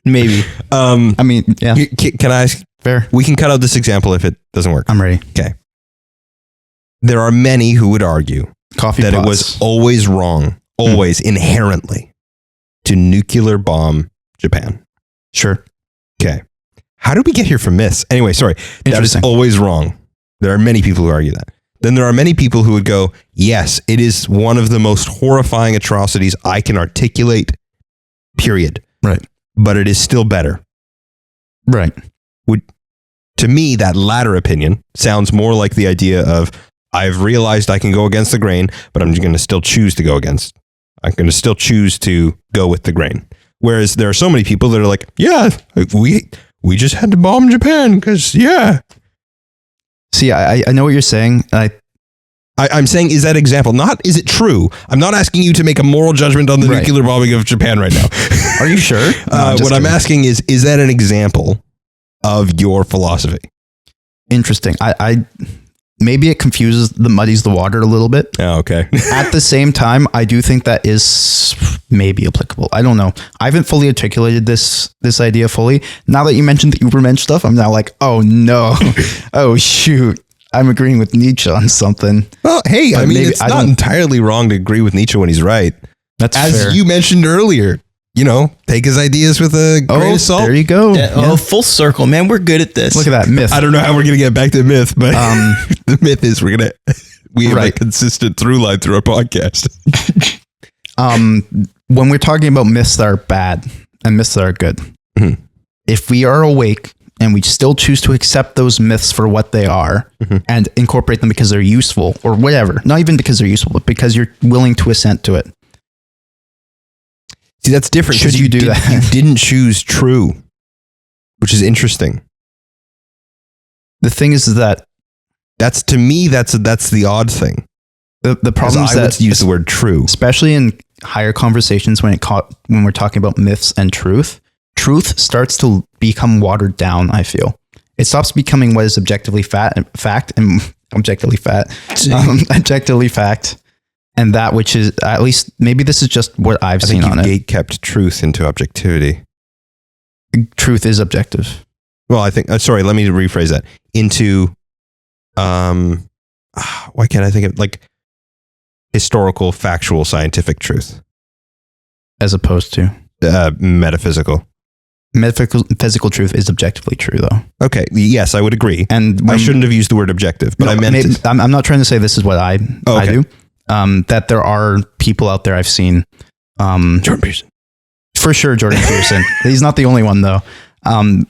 Maybe. I mean, yeah, Can I ask? fair. We can cut out this example if it doesn't work. I'm ready. There are many who would argue Coffee that pots. it was always wrong, always inherently, to nuclear bomb Japan. Sure. Okay. How did we get here from myths? Anyway, sorry. That is Interesting. always wrong. There are many people who argue that. Then there are many people who would go, yes, it is one of the most horrifying atrocities I can articulate, period. Right. But it is still better. Right. To me, that latter opinion sounds more like the idea of, I've realized I can go against the grain, but I'm going to still choose to go against. I'm going to still choose to go with the grain. Whereas there are so many people that are like, yeah, we just had to bomb Japan because, yeah. See, I know what you're saying. I'm saying, is that example? Not, is it true? I'm not asking you to make a moral judgment on the Right. nuclear bombing of Japan right now. Are you sure? No, just what I'm kidding. asking is that an example of your philosophy? Interesting. I maybe it muddies the water a little bit. Oh, okay. At the same time, I do think that is maybe applicable. I don't know. I haven't fully articulated this idea fully. Now that you mentioned the Ubermensch stuff, I'm now like, oh no, oh shoot, I'm agreeing with Nietzsche on something. Well, hey, But I mean, maybe- it's I not don't- entirely wrong to agree with Nietzsche when he's right. That's As fair. you mentioned earlier, take his ideas with a grain of salt. There you go. Yeah, Yeah. oh, full circle, man. We're good at this. Look at that myth. I don't know how we're going to get back to myth, but the myth is we have a Right. consistent through line through our podcast. When we're talking about myths that are bad and myths that are good, Mhm. if we are awake and we still choose to accept those myths for what they are and incorporate them because they're useful or whatever, not even because they're useful, but because you're willing to assent to it. See, that's different. Should 'cause you do that? You didn't choose true, which is interesting. The thing is that That's, to me, that's the odd thing. the Because problem is I would that use the word true. especially in higher conversations when we're talking about myths and truth starts to become watered down. I feel it stops becoming what is objectively fact, and objectively fact, and that which is, at least maybe this is just what I've I seen think on you it. gate kept truth into objectivity. Truth is objective. Well, I think, sorry, let me rephrase that. Into, why can't I think of, like, historical, factual, scientific truth? As opposed to Metaphysical. physical truth is objectively true, though. Okay, yes, I would agree. And I shouldn't have used the word objective, but I meant maybe, it. I'm not trying to say this is what I okay. do. That there are people out there I've seen. Jordan Peterson. For sure, Jordan Peterson. He's not the only one, though.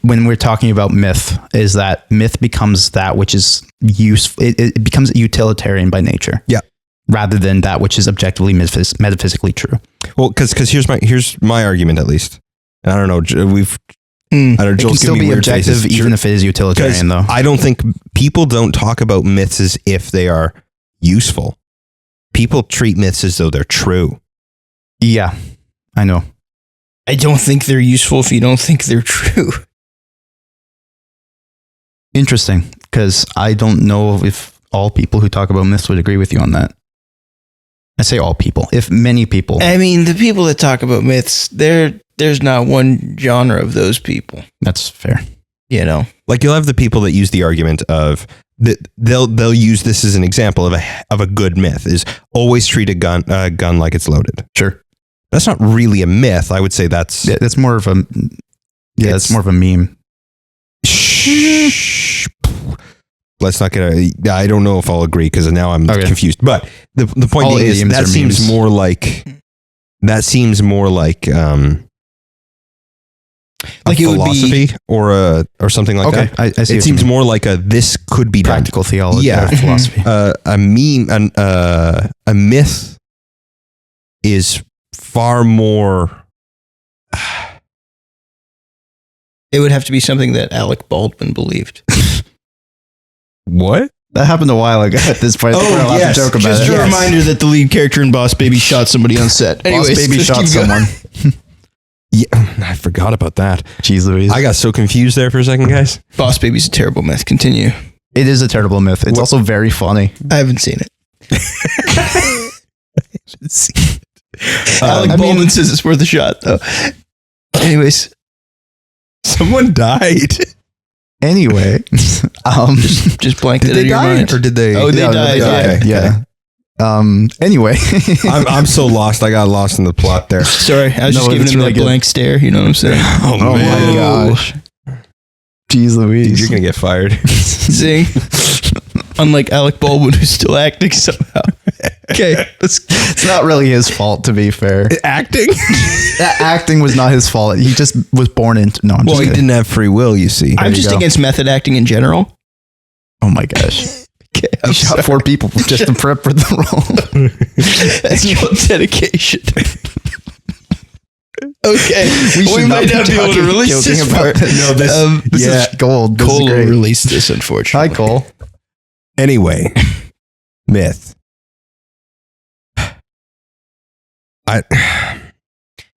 When we're talking about myth, is that myth becomes that which is useful. It becomes utilitarian by nature. Yeah. Rather than that which is objectively metaphysically true. Well, because here's my argument, at least. And I don't know, I don't know, It can Joel's still giving me be weird objective, faces. even if it is utilitarian, though. I don't think people don't talk about myths as if they are useful. People treat myths as though they're true. Yeah, I know. I don't think they're useful if you don't think they're true. Interesting, because I don't know if all people who talk about myths would agree with you on that. I say all people. If many people. I mean, the people that talk about myths, there's not one genre of those people. That's fair. You know, Like, you'll have the people that use the argument of that they'll use this as an example of a good myth is always treat a gun like it's loaded. Sure. That's not really a myth. I would say that's Yeah, that's more of a. Yeah, it's more of a meme. Shh. Let's not get I don't know if I'll agree because now I'm Okay. confused. But the point All being is idioms that are seems memes. more like Like a it would be- philosophy or something like Okay, that. I see. It what you seems mean. more like this could be done. Practical theology Yeah. or philosophy. A meme, a myth is far more. it would have to be something that Alec Baldwin believed. What? That happened a while ago at this point. I think we're allowed yes. to joke about Just it. a reminder that the lead character in Boss Baby shot somebody on set. Boss Baby let's shot keep going. someone. Yeah, I forgot about that. Jeez Louise. I got so confused there for a second, guys. Boss Baby's a terrible myth. Continue. It is a terrible myth. It's also very funny. I haven't seen it. Alec I mean- Baldwin says it's worth a shot, though. Anyways, Someone died. Anyway, just blank Did it they in your die mind. or did they? Oh, they died. Okay. Yeah. Anyway, I'm so lost. I got lost in the plot there. Sorry, I was No, just giving it's him really that good. blank stare. You know what I'm saying? Oh, oh my gosh. Jeez Louise. Dude, you're gonna get fired. Zing. Unlike Alec Baldwin, who's still acting somehow. Okay, It's not really his fault, to be fair. Acting? That acting was not his fault. He just was born into. No, I'm Well, just he kidding. didn't have free will. You see. I'm you just go. against method acting in general. Oh my gosh. Okay, He I'm shot sorry. 4 people just to prep for the role. That's called dedication. Okay, we should might not not be be able to talking- release joking this about part. that. No, this yeah. is gold. This Cole is will great. release this, Hi, unfortunately. Cole. Anyway, myth.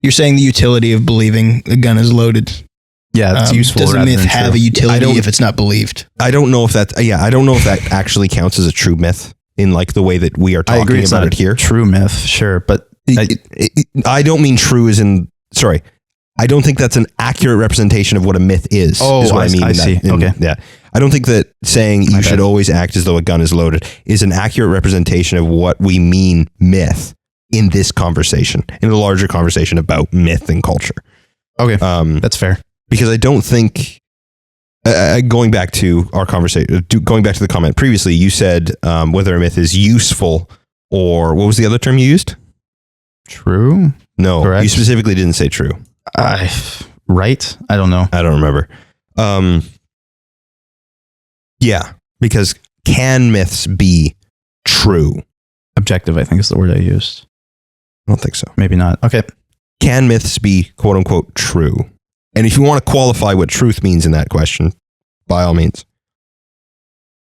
You're saying the utility of believing the gun is loaded. Yeah, it's useful. Does a rather myth than have true. a utility if it's not believed? I don't know if that. I don't know if that actually counts as a true myth in like the way that we are I agree, talking it's about not it here. True myth, sure, but I don't mean true as in. Sorry, I don't think that's an accurate representation of what a myth is. Oh, is what I mean. I see. Okay. Yeah. I don't think that saying you should bad. always act as though a gun is loaded is an accurate representation of what we mean myth in this conversation, in the larger conversation about myth and culture. okay, that's fair. Because I don't think, going back to our conversation, going back to the comment previously, you said whether a myth is useful or what was the other term you used? True. No, Correct. you specifically didn't say true. Right? I don't know. I don't remember. Yeah, because can myths be true? Objective, I think, is the word I used. I don't think so. Maybe not. Okay. Can myths be quote unquote true? And if you want to qualify what truth means in that question, by all means.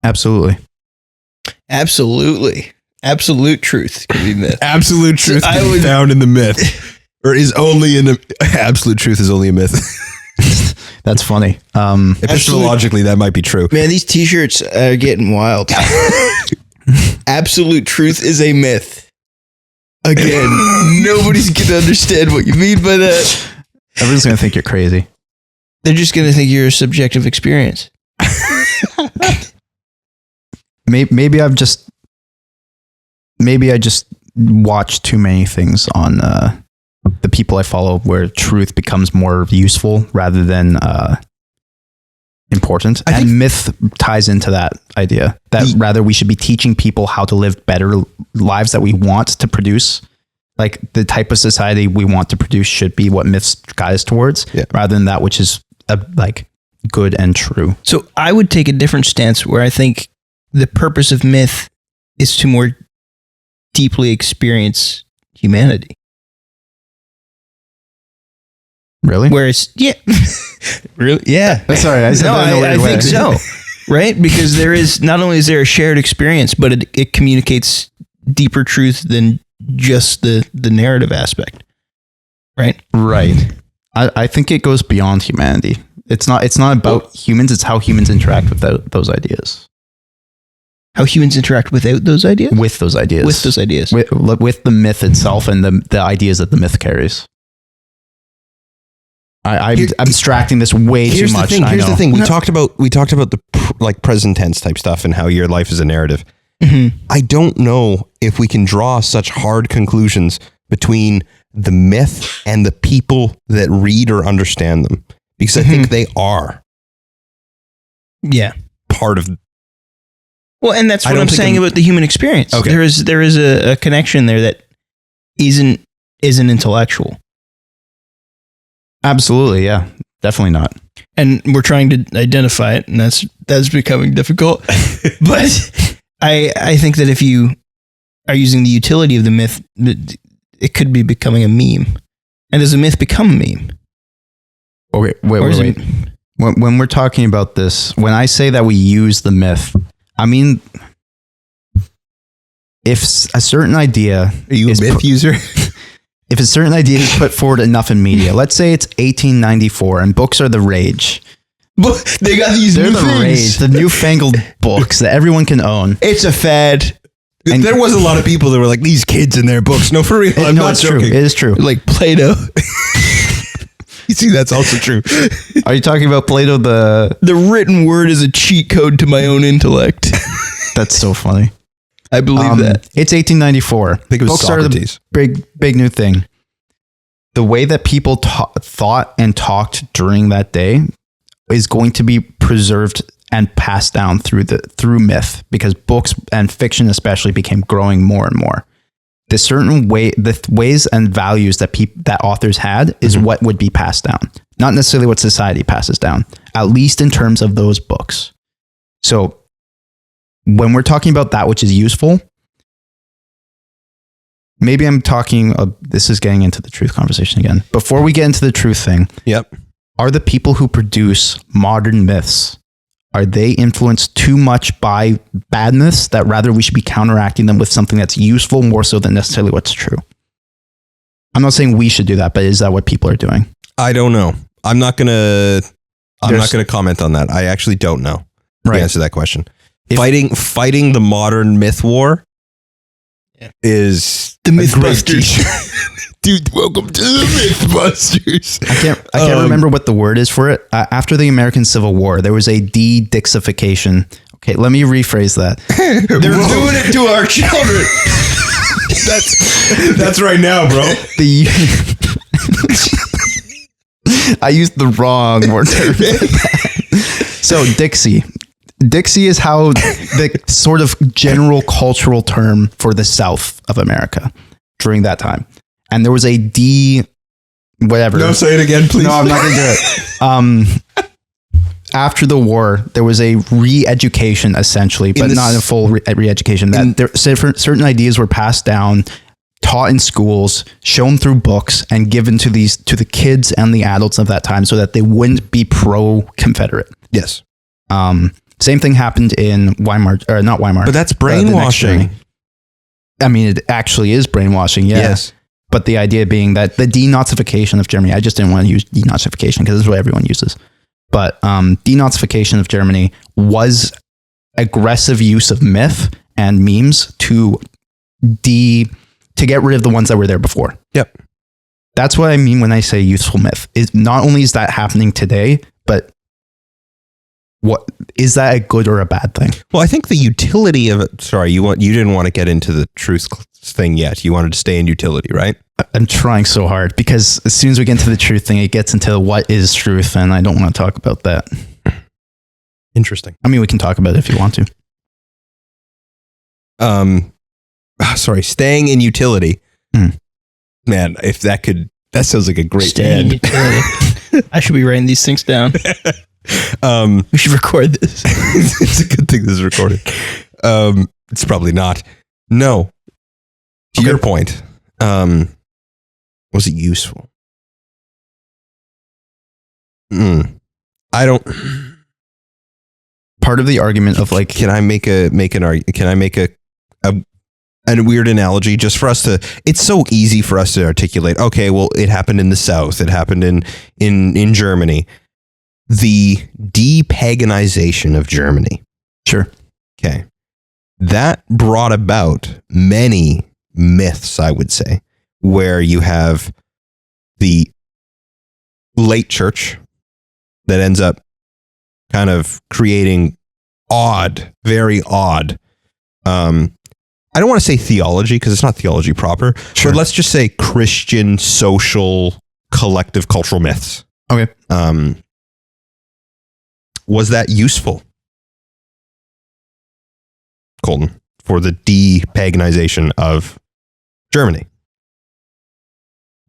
Absolutely. Absolutely. Absolute truth can be myth. Absolute truth I can be would- found in the myth. Or is only in the absolute truth is only a myth. That's funny. Epistemologically, that might be true. Man, these t-shirts are getting wild. Absolute truth is a myth. Again, nobody's going to understand what you mean by that. Everyone's going to think you're crazy. They're just going to think you're a subjective experience. Maybe I just watch too many things on the people I follow where truth becomes more useful rather than important. I think- And myth ties into that idea that rather we should be teaching people how to live better lives that we want to produce. Like the type of society we want to produce should be what myths guide us towards, rather than that which is like good and true. So I would take a different stance where I think the purpose of myth is to more deeply experience humanity. Really? Where it's, yeah. Really? Yeah. Sorry, I said No, that in a I weird way. think so. Right? Because there is, not only is there a shared experience, but it communicates deeper truth than just the narrative aspect. Right? Right. I think it goes beyond humanity. It's not about humans. It's how humans interact with those ideas. How humans interact without those ideas? With those ideas. With those ideas. With the myth itself and the ideas that the myth carries. I'm abstracting this way too much. Here's the thing. We talked about the like present tense type stuff and how your life is a narrative. Mm-hmm. I don't know if we can draw such hard conclusions between the myth and the people that read or understand them, because I think they are Yeah. part of. Well, and that's I what don't I'm think saying I'm- about the human experience. Okay. There is a connection there that isn't intellectual. Absolutely, yeah. Definitely not. And we're trying to identify it, and that's becoming difficult. But I think that if you are using the utility of the myth, it could be becoming a meme. And does a myth become a meme? Okay, Or is wait. it- When we're talking about this, when I say that we use the myth, I mean, if a certain idea Are you a is myth user? if a certain idea is put forward enough in media, let's say it's 1894 and books are the rage. They got these They're new the things. rage, the newfangled books that everyone can own. It's a fad. And- There was a lot of people that were like, these kids in their books. No, for real. I'm No, not it's true. joking. It is true. Like Plato. You see, that's also true. Are you talking about Plato? The written word is a cheat code to my own intellect. That's so funny. I believe that. It's 1894. I think it was Books are the Socrates. big new thing. The way that people thought and talked during that day is going to be preserved and passed down through myth, because books and fiction especially became growing more and more. The certain way, the ways and values that that authors had is what would be passed down, not necessarily what society passes down, at least in terms of those books. So when we're talking about that which is useful, maybe I'm talking, this is getting into the truth conversation again. Before we get into the truth thing, Yep. are the people who produce modern myths, Are they influenced too much by bad myths that rather we should be counteracting them with something that's useful more so than necessarily what's true? I'm not saying we should do that, but is that what people are doing? I don't know. I'm not gonna comment on that. I actually don't know the answer to that question. Fighting the modern myth war is the Mythbusters. Dude, welcome to the Mythbusters. I can't remember what the word is for it. After the American Civil War, there was a de-dixification. Okay, let me rephrase that. They're doing it to our children. That's right now, bro. I used the wrong word. So Dixie. Dixie is how the sort of general cultural term for the South of America during that time. And there was a whatever. No, say it again, please. No, I'm not going to do it. After the war, there was a re-education, essentially, but not a full re-education. That certain ideas were passed down, taught in schools, shown through books, and given to the kids and the adults of that time, so that they wouldn't be pro-Confederate. Yes. Same thing happened in Weimar, or not Weimar. But that's brainwashing. I mean, it actually is brainwashing. Yeah. Yes. But the idea being that the denazification of Germany, I just didn't want to use denazification because this is what everyone uses. But denazification of Germany was aggressive use of myth and memes to get rid of the ones that were there before. Yep. That's what I mean when I say useful myth. Is not only is that happening today, but what is that a good or a bad thing? Well, I think the utility of it. Sorry, you didn't want to get into the truth thing yet. You wanted to stay in utility, right? I'm trying so hard because as soon as we get into the truth thing, it gets into what is truth, and I don't want to talk about that. Interesting. I mean, we can talk about it if you want to. Sorry, staying in utility. Man, if that sounds like a great band. I should be writing these things down. We should record this. It's a good thing this is recorded. It's probably not. No. To your point, was it useful? I don't. Part of the argument of like, can I make a weird analogy just for us to? It's so easy for us to articulate. Okay, well, it happened in the South. It happened in Germany. The depaganization of Germany. Sure. Okay. That brought about many myths, I would say, where you have the late church that ends up kind of creating very odd. I don't want to say theology because it's not theology proper, sure. But let's just say Christian, social, collective cultural myths. Okay. Was that useful, Colton, for the depaganization of Germany?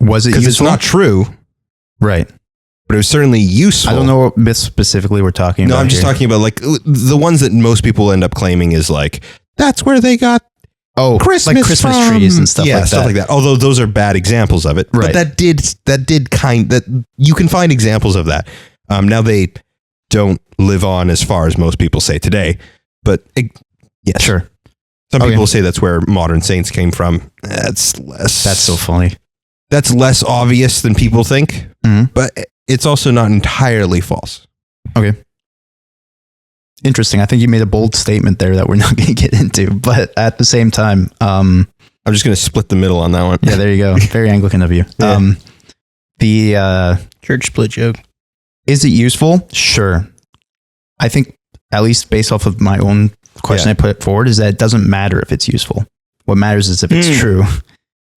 Was it useful? Because it's not true. Right. But it was certainly useful. I don't know what myths specifically we're talking about. No, I'm just talking about like the ones that most people end up claiming is like, that's where they got Christmas, like Christmas trees and stuff like that. Stuff like that. Although those are bad examples of it. Right. But that you can find examples of that. Now they don't live on as far as most people say today, but yes, sure. Some people say that's where modern saints came from. That's so funny. That's less obvious than people think, but it's also not entirely false. Okay. Interesting. I think you made a bold statement there that we're not going to get into, but at the same time, I'm just going to split the middle on that one. Yeah, there you go. Very Anglican of you. Yeah. The church split joke. Is it useful? Sure. I think, at least based off of my own question I put forward, is that it doesn't matter if it's useful. What matters is if it's true.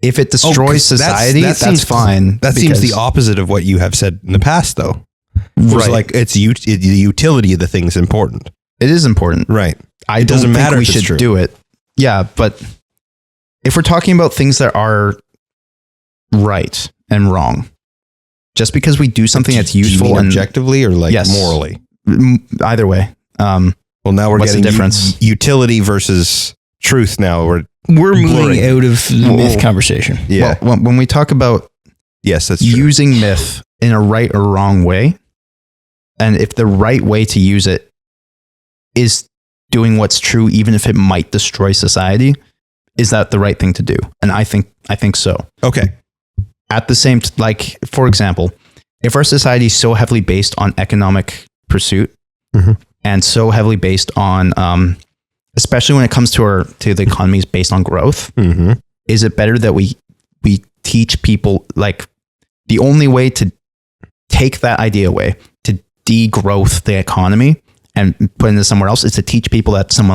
If it destroys society, that's fine. That seems the opposite of what you have said in the past, though. Right. Like the utility of the thing is important. It is important. Right. It doesn't matter we should do it. Yeah, but if we're talking about things that are right and wrong, just because we do something that's useful and objectively or like morally, either way. Well, now we're getting the difference. Utility versus truth. Now we're moving out of the myth conversation. Yeah. Well, when we talk about that's true. Using myth in a right or wrong way, and if the right way to use it is doing what's true, even if it might destroy society, is that the right thing to do? And I think so. Okay. At the same, like, for example, if our society is so heavily based on economic pursuit and so heavily based on, especially when it comes to the economies based on growth, is it better that we teach people, like, the only way to take that idea away, to degrowth the economy and put it into somewhere else, is to teach people that some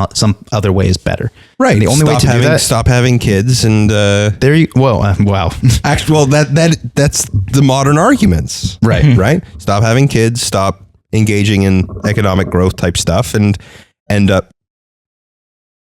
other way is better. Right. And the only way to do that, stop having kids and there you, well, wow. actually, well, that's the modern arguments. Right. Right. Stop having kids, stop engaging in economic growth type stuff, and end up,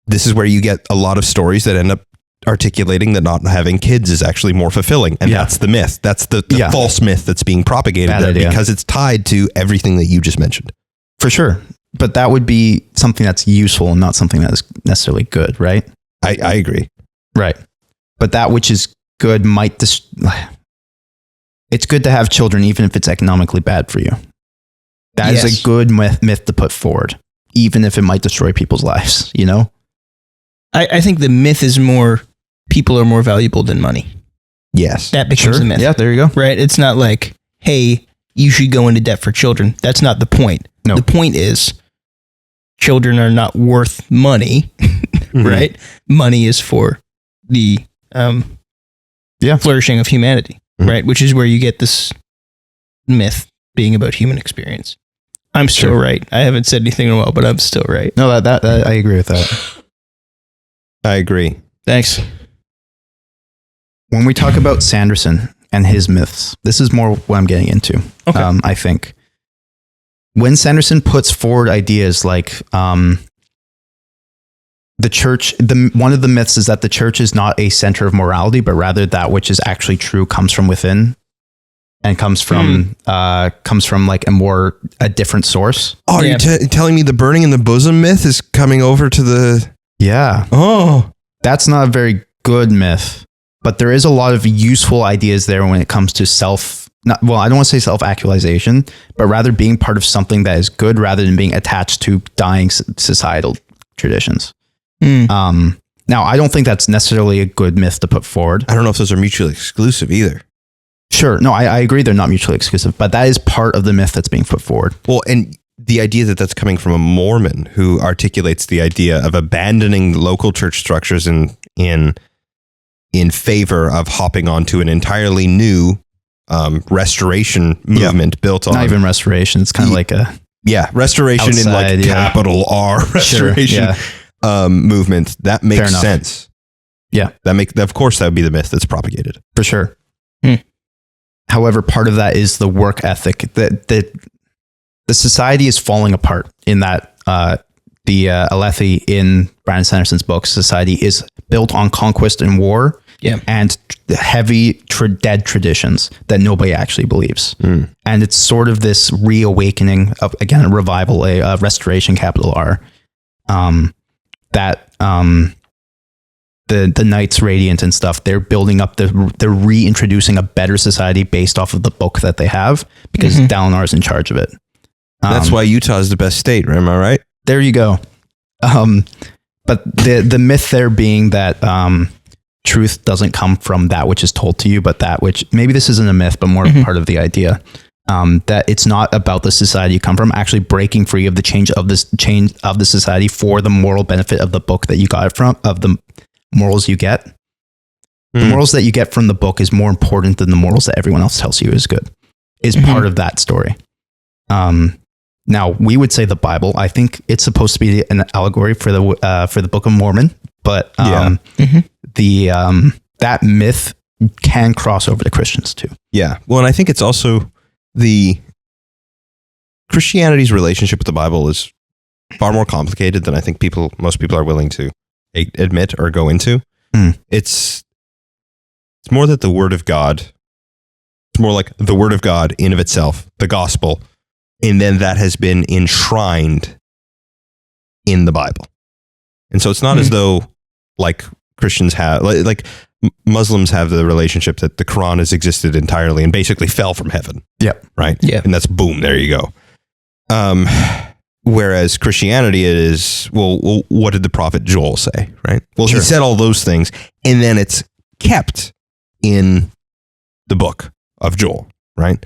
this is where you get a lot of stories that end up articulating that not having kids is actually more fulfilling. And that's the myth. That's the false myth that's being propagated there, because it's tied to everything that you just mentioned. For sure. But that would be something that's useful and not something that is necessarily good, right? I agree. Right. But that which is good might it's good to have children even if it's economically bad for you. That is a good myth to put forward, even if it might destroy people's lives, you know? I think the myth is more, people are more valuable than money. Yes. That becomes a myth. Yeah, there you go. Right? It's not like, hey, you should go into debt for children. That's not the point. No. The point is, children are not worth money, right? Money is for the flourishing of humanity, right? Which is where you get this myth being about human experience. I'm still right. I haven't said anything in a while, but I'm still right. No, that I agree with that. I agree. Thanks. When we talk about Sanderson and his myths, this is more what I'm getting into. Okay. I think when Sanderson puts forward ideas like the church, one of the myths is that the church is not a center of morality, but rather that which is actually true comes from within and comes from like a different source. Oh, are you telling me the burning in the bosom myth is coming over to the... Yeah. Oh, that's not a very good myth, but there is a lot of useful ideas there when it comes to I don't want to say self-actualization, but rather being part of something that is good rather than being attached to dying societal traditions. Now, I don't think that's necessarily a good myth to put forward. I don't know if those are mutually exclusive either. Sure. No, I agree they're not mutually exclusive, but that is part of the myth that's being put forward. Well, and the idea that that's coming from a Mormon who articulates the idea of abandoning local church structures in favor of hopping onto an entirely new restoration movement built on... Not even restoration. It's kind of like a... Yeah, restoration outside, in like capital R restoration movement. That makes sense. Yeah. Of course, that would be the myth that's propagated. For sure. However, part of that is the work ethic. The society is falling apart in that the Alethi in Brandon Sanderson's book, society is built on conquest and war and heavy dead traditions that nobody actually believes. And it's sort of this reawakening of, again, a revival, a restoration, capital R, that the Knights Radiant and stuff, they're building up, they're reintroducing a better society based off of the book that they have because Dalinar is in charge of it. That's why Utah is the best state, am I right? There you go. But the myth there being that truth doesn't come from that which is told to you, but that which, maybe this isn't a myth, but more part of the idea, that it's not about the society you come from, actually breaking free of the change of the society for the moral benefit of the book that you got it from, of the morals you get. The morals that you get from the book is more important than the morals that everyone else tells you is good, is part of that story. Now, we would say the Bible. I think it's supposed to be an allegory for the Book of Mormon, but that myth can cross over to Christians too. Yeah. Well, and I think it's also Christianity's relationship with the Bible is far more complicated than I think most people are willing to admit or go into. It's more that the Word of God. It's more like the Word of God in of itself, the gospel. And then that has been enshrined in the Bible. And so it's not as though like Christians have, like Muslims have the relationship that the Quran has existed entirely and basically fell from heaven. Yep. Right? Yeah. And that's boom, there you go. Whereas Christianity, it is, well, what did the prophet Joel say, right? Well, he said all those things, and then it's kept in the book of Joel, right?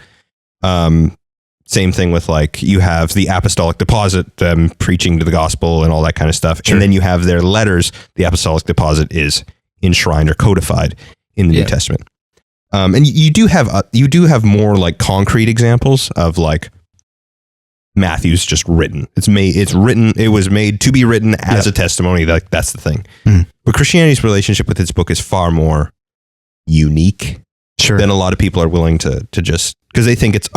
Same thing with like, you have the apostolic deposit, them preaching to the gospel and all that kind of stuff. And then you have their letters. The apostolic deposit is enshrined or codified in the New Testament. And you do have more like concrete examples of like Matthew's just written. It was made to be written as a testimony. Like, that's the thing. But Christianity's relationship with its book is far more unique than a lot of people are willing to just, because they think it's,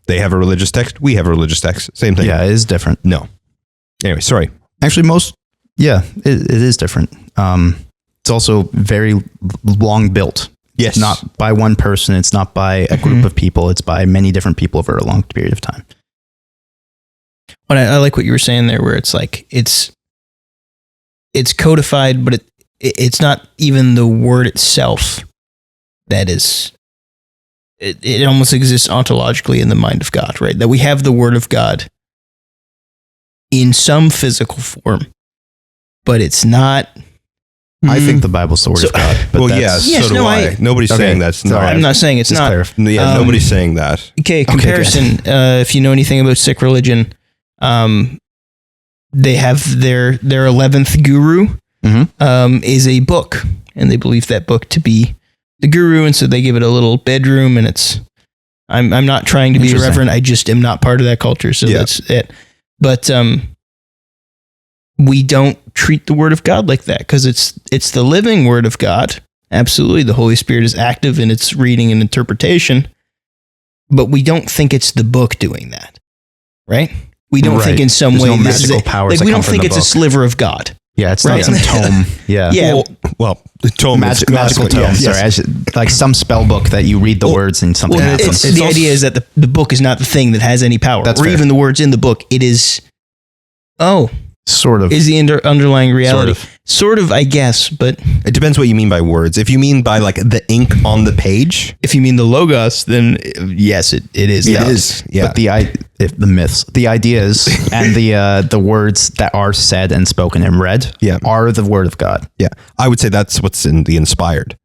they have a religious text, we have a religious text, same thing. Yeah, it is different. No. Anyway, sorry. Actually, it is different. It's also very long built. Yes. Not by one person. It's not by a group of people. It's by many different people over a long period of time. Well, I like what you were saying there, where it's like, it's codified, but it's not even the word itself that is, it almost exists ontologically in the mind of God, right? That we have the word of God in some physical form, but it's not. I think the Bible's the word of God. But so do I. Nobody's saying that's not. I'm not saying it's not. Nobody's saying that. Okay, comparison. If you know anything about Sikh religion, they have their 11th guru is a book, and they believe that book to be the guru, and so they give it a little bedroom, and it's. I'm not trying to be irreverent. I just am not part of that culture, so that's it. But we don't treat the word of God like that, because it's the living word of God. Absolutely, the Holy Spirit is active in its reading and interpretation, but we don't think it's the book doing that, right? We don't think in some way this is powers. Like, we don't think it's a sliver of God. Yeah, it's not some tome. Yeah. Well, the tome magical tome. Yeah. Sorry, like some spell book that you read the words and something happens. The idea is that the book is not the thing that has any power, or fair. Even the words in the book. It is. Sort of. Is the underlying reality. Sort of, I guess, but it depends what you mean by words. If you mean by like the ink on the page, if you mean the logos, then yes, it is. It is. Yeah. But the myths, the ideas, and the words that are said and spoken and read, are the word of God. Yeah, I would say that's what's in the inspired.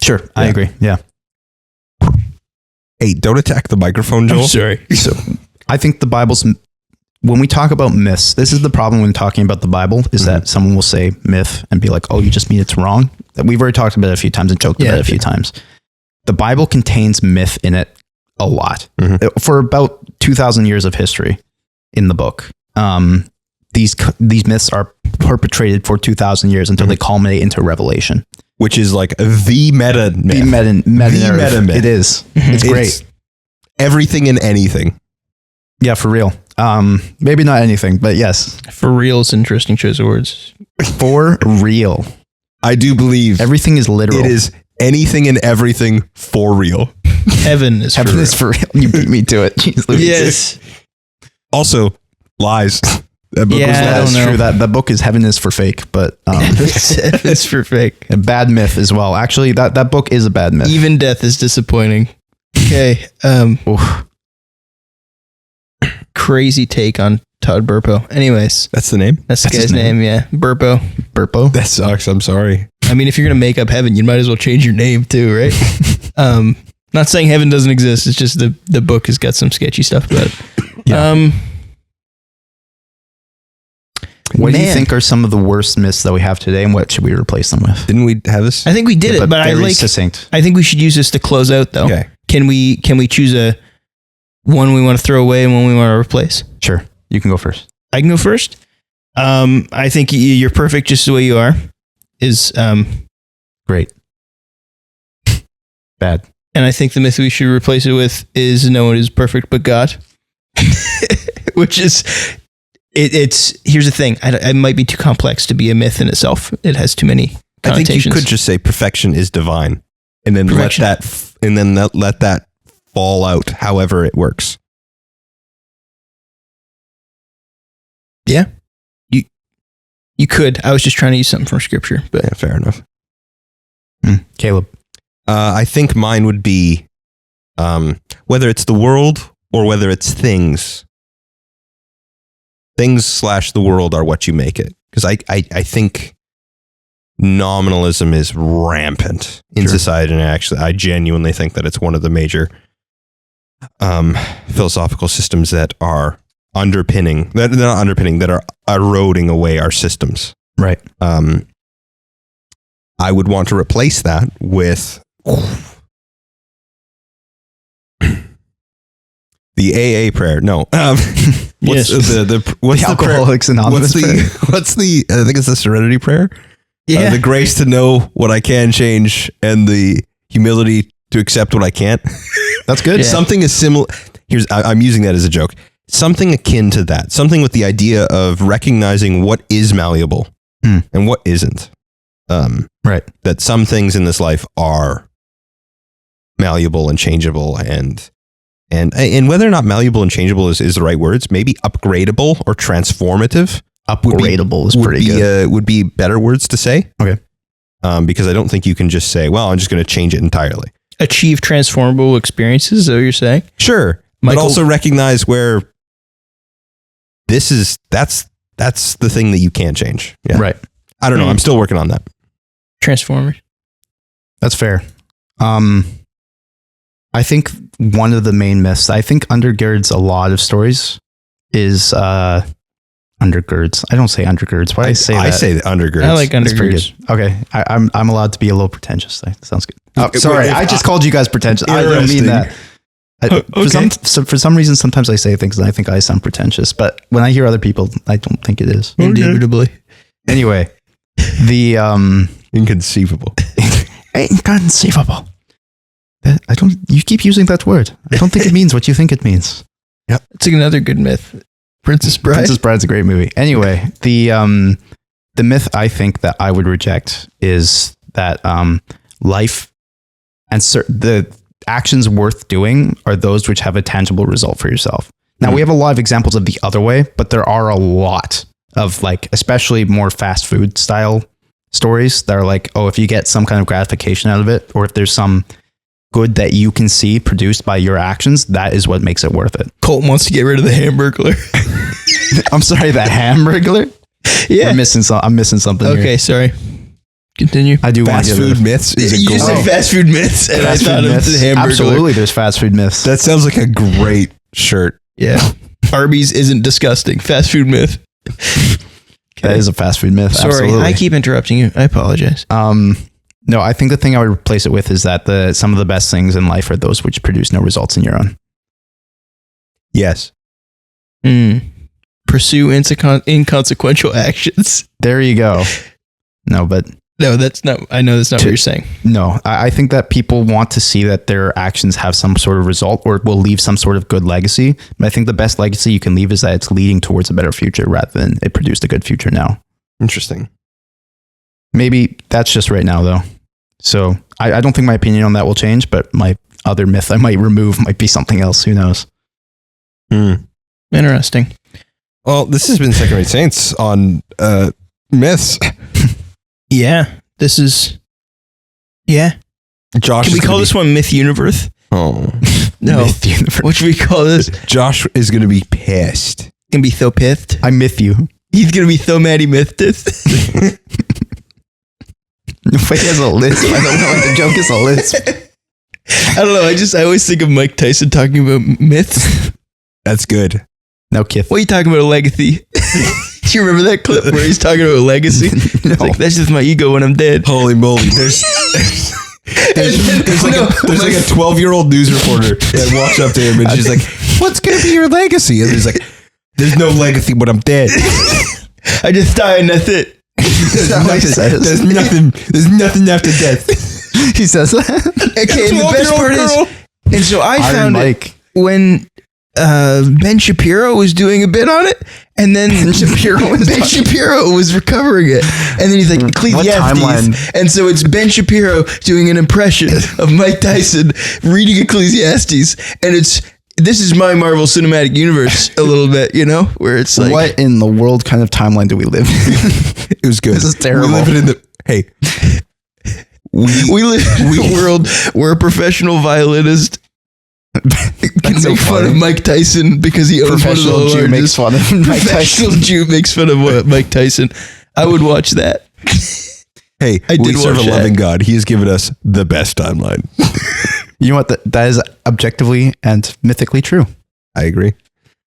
Sure, I agree. Yeah. Hey, don't attack the microphone, Joel. I'm sorry. So, I think the Bible's. When we talk about myths, this is the problem when talking about the Bible, is that someone will say myth and be like, oh, you just mean it's wrong. We've already talked about it a few times and joked about it a few times. The Bible contains myth in it a lot. For about 2,000 years of history in the book. These myths are perpetrated for 2,000 years until they culminate into Revelation. Which is like the meta myth. The meta myth. It is. It's great. It's everything and anything. Yeah, for real. Maybe not anything, but yes. For real is an interesting choice of words. For real. I do believe everything is literal. It is anything and everything for real. Heaven is for real. You beat me to it. Jeez, yes. Also, lies. That book was lies. That's true. That book is Heaven is for fake, but it's for fake. A bad myth as well. Actually, that book is a bad myth. Even death is disappointing. Okay. Crazy take on Todd Burpo. Anyways, that's the name. That's the guy's name. Yeah, Burpo. That sucks. I'm sorry. I mean, if you're gonna make up heaven, you might as well change your name too, right? Not saying heaven doesn't exist. It's just the book has got some sketchy stuff about it. Yeah. What do you think are some of the worst myths that we have today, and what should we replace them with? Didn't we have this? I think we did it, but I like. Succinct. I think we should use this to close out, though. Okay. Can we choose a one we want to throw away and one we want to replace? Sure. You can go first. I can go first. I think you're perfect just the way you are. Is great. Bad. And I think the myth we should replace it with is no one is perfect but God. Which is it's here's the thing. It might be too complex to be a myth in itself. It has too many connotations. I think you could just say perfection is divine, and then let that fall out however it works. Yeah. You could. I was just trying to use something from scripture, but yeah, fair enough. Caleb. I think mine would be whether it's the world or whether it's things. things / the world are what you make it. Because I think nominalism is rampant in society, and I genuinely think that it's one of the major philosophical systems that are that are eroding away our systems. Right. I would want to replace that with the AA prayer. No. What's the Alcoholics Anonymous prayer? What's the I think it's the Serenity prayer. Yeah. The grace to know what I can change and the humility to accept what I can't. That's good. Yeah. Something is similar. I'm using that as a joke. Something akin to that. Something with the idea of recognizing what is malleable and what isn't. Right. That some things in this life are malleable and changeable, and whether or not malleable and changeable is the right words, maybe upgradable or transformative. Upgradable is pretty good. Would be better words to say. Okay. Because I don't think you can just say, well, I'm just going to change it entirely. Achieve transformable experiences, is that what you're saying? Sure. Michael, but also recognize where that's the thing that you can't change. Yeah. Right. I don't know. I'm still working on that. Transformers. That's fair. I think one of the main myths I think undergirds a lot of stories is undergirds. I don't say undergirds. Why do I say that? I say undergirds. I like That's pretty undergirds. good. Okay. I'm allowed to be a little pretentious. That sounds good. Oh, sorry. I just called you guys pretentious. I don't mean that. For some reason, sometimes I say things and I think I sound pretentious, but when I hear other people, I don't think it is. Indubitably. Anyway, the Inconceivable. inconceivable. You keep using that word. I don't think it means what you think it means. Yep. It's like another good myth. Princess Bride. Princess Bride's a great movie. Anyway, the myth I think that I would reject is that life and the actions worth doing are those which have a tangible result for yourself. Now, we have a lot of examples of the other way, but there are a lot of especially more fast food style stories that are like, oh, if you get some kind of gratification out of it, or if there's some good that you can see produced by your actions, that is what makes it worth it. Colton wants to get rid of the Hamburglar. I'm sorry, the Hamburglar? Yeah. I'm missing something Okay, here. sorry. Continue. I do want Fast to food myths is a You just great. said fast food myths, and fast I thought food of myths. the Hamburglar. Absolutely, there's fast food myths. That sounds like a great shirt. Yeah. Arby's isn't disgusting. Fast food myth. That is a fast food myth. Sorry, Absolutely. I keep interrupting you. I apologize. No, I think the thing I would replace it with is that some of the best things in life are those which produce no results in your own. Yes. Pursue inconsequential actions. There you go. No, but No, that's not. I know that's not what you're saying. no, I think that people want to see that their actions have some sort of result or will leave some sort of good legacy. But I think the best legacy you can leave is that it's leading towards a better future rather than it produced a good future now. Interesting. Maybe that's just right now, though. So I don't think my opinion on that will change, but my other myth I might remove might be something else. Who knows? Interesting. Well, this has been Second Rate Saints on myths. Yeah. This is. Yeah. Josh, Can we call this one Myth Universe? Oh, No. Myth universe. What should we call this? Josh is going to be pissed. Gonna be so pissed. I myth you. He's gonna be so mad he missed this. Nobody has a lisp. I don't know. The joke is a lisp. I don't know. I always think of Mike Tyson talking about myths. That's good. No, Kith. What are you talking about? A legacy? Do you remember that clip where he's talking about a legacy? No. It's like, that's just my ego when I'm dead. Holy moly! There's like a 12-year-old news reporter that walks up to him and she's like, "What's gonna be your legacy?" And he's like, "There's no legacy when I'm dead. I just die and that's it." There's nothing after death." He says that. Okay, and the best part is, and so I Iron found Mike. it when Ben Shapiro was doing a bit on it, and then Ben Shapiro was recovering it, and then he's like Ecclesiastes, timeline? and so it's Ben Shapiro doing an impression of Mike Tyson reading Ecclesiastes, and this is my Marvel Cinematic Universe a little bit, you know, where it's like, What in the world kind of timeline do we live in? It was good. This is terrible. We live in the we live in a world where a professional violinist Can make fun of Mike Tyson because he owns one of the Professional Jew largest. makes fun of Mike Professional Tyson. Jew makes fun of Mike Tyson. I would watch that. Hey, I we did serve a watch that. loving God. He has given us the best timeline. You know what? That is objectively and mythically true. I agree.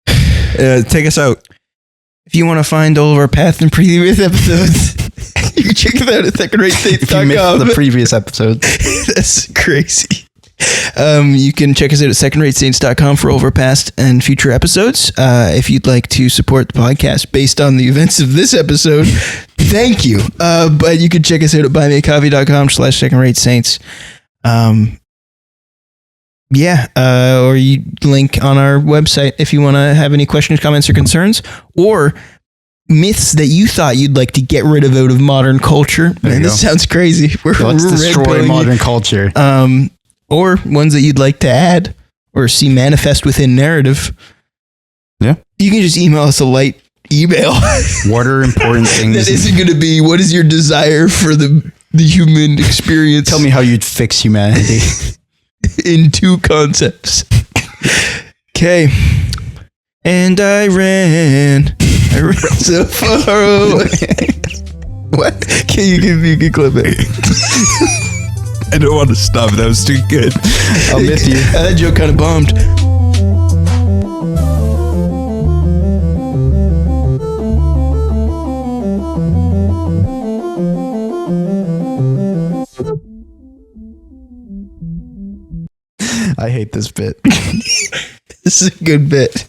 Take us out. If you want to find all of our past and previous episodes, you can check it out at If you missed the secondratestates.com. previous episode, That's crazy. You can check us out at secondratestates.com for all of our past and future episodes. If you'd like to support the podcast based on the events of this episode, thank you. But you can check us out at buymeacoffee.com/secondratestaints. Or you link on our website if you want to have any questions, comments, or concerns, or myths that you thought you'd like to get rid of out of modern culture. There you Man, go. this sounds crazy. let's We're destroy red-pilling modern culture. or ones that you'd like to add or see manifest within narrative. Yeah. You can just email us a light email. What are important things? That isn't going to be, what is your desire for the human experience? Tell me how you'd fix humanity. In 2 concepts. Okay. And I ran so far away. What? You can clip it. I don't want to stop. That was too good. I'll miss you. That joke kind of bombed. I hate this bit. This is a good bit.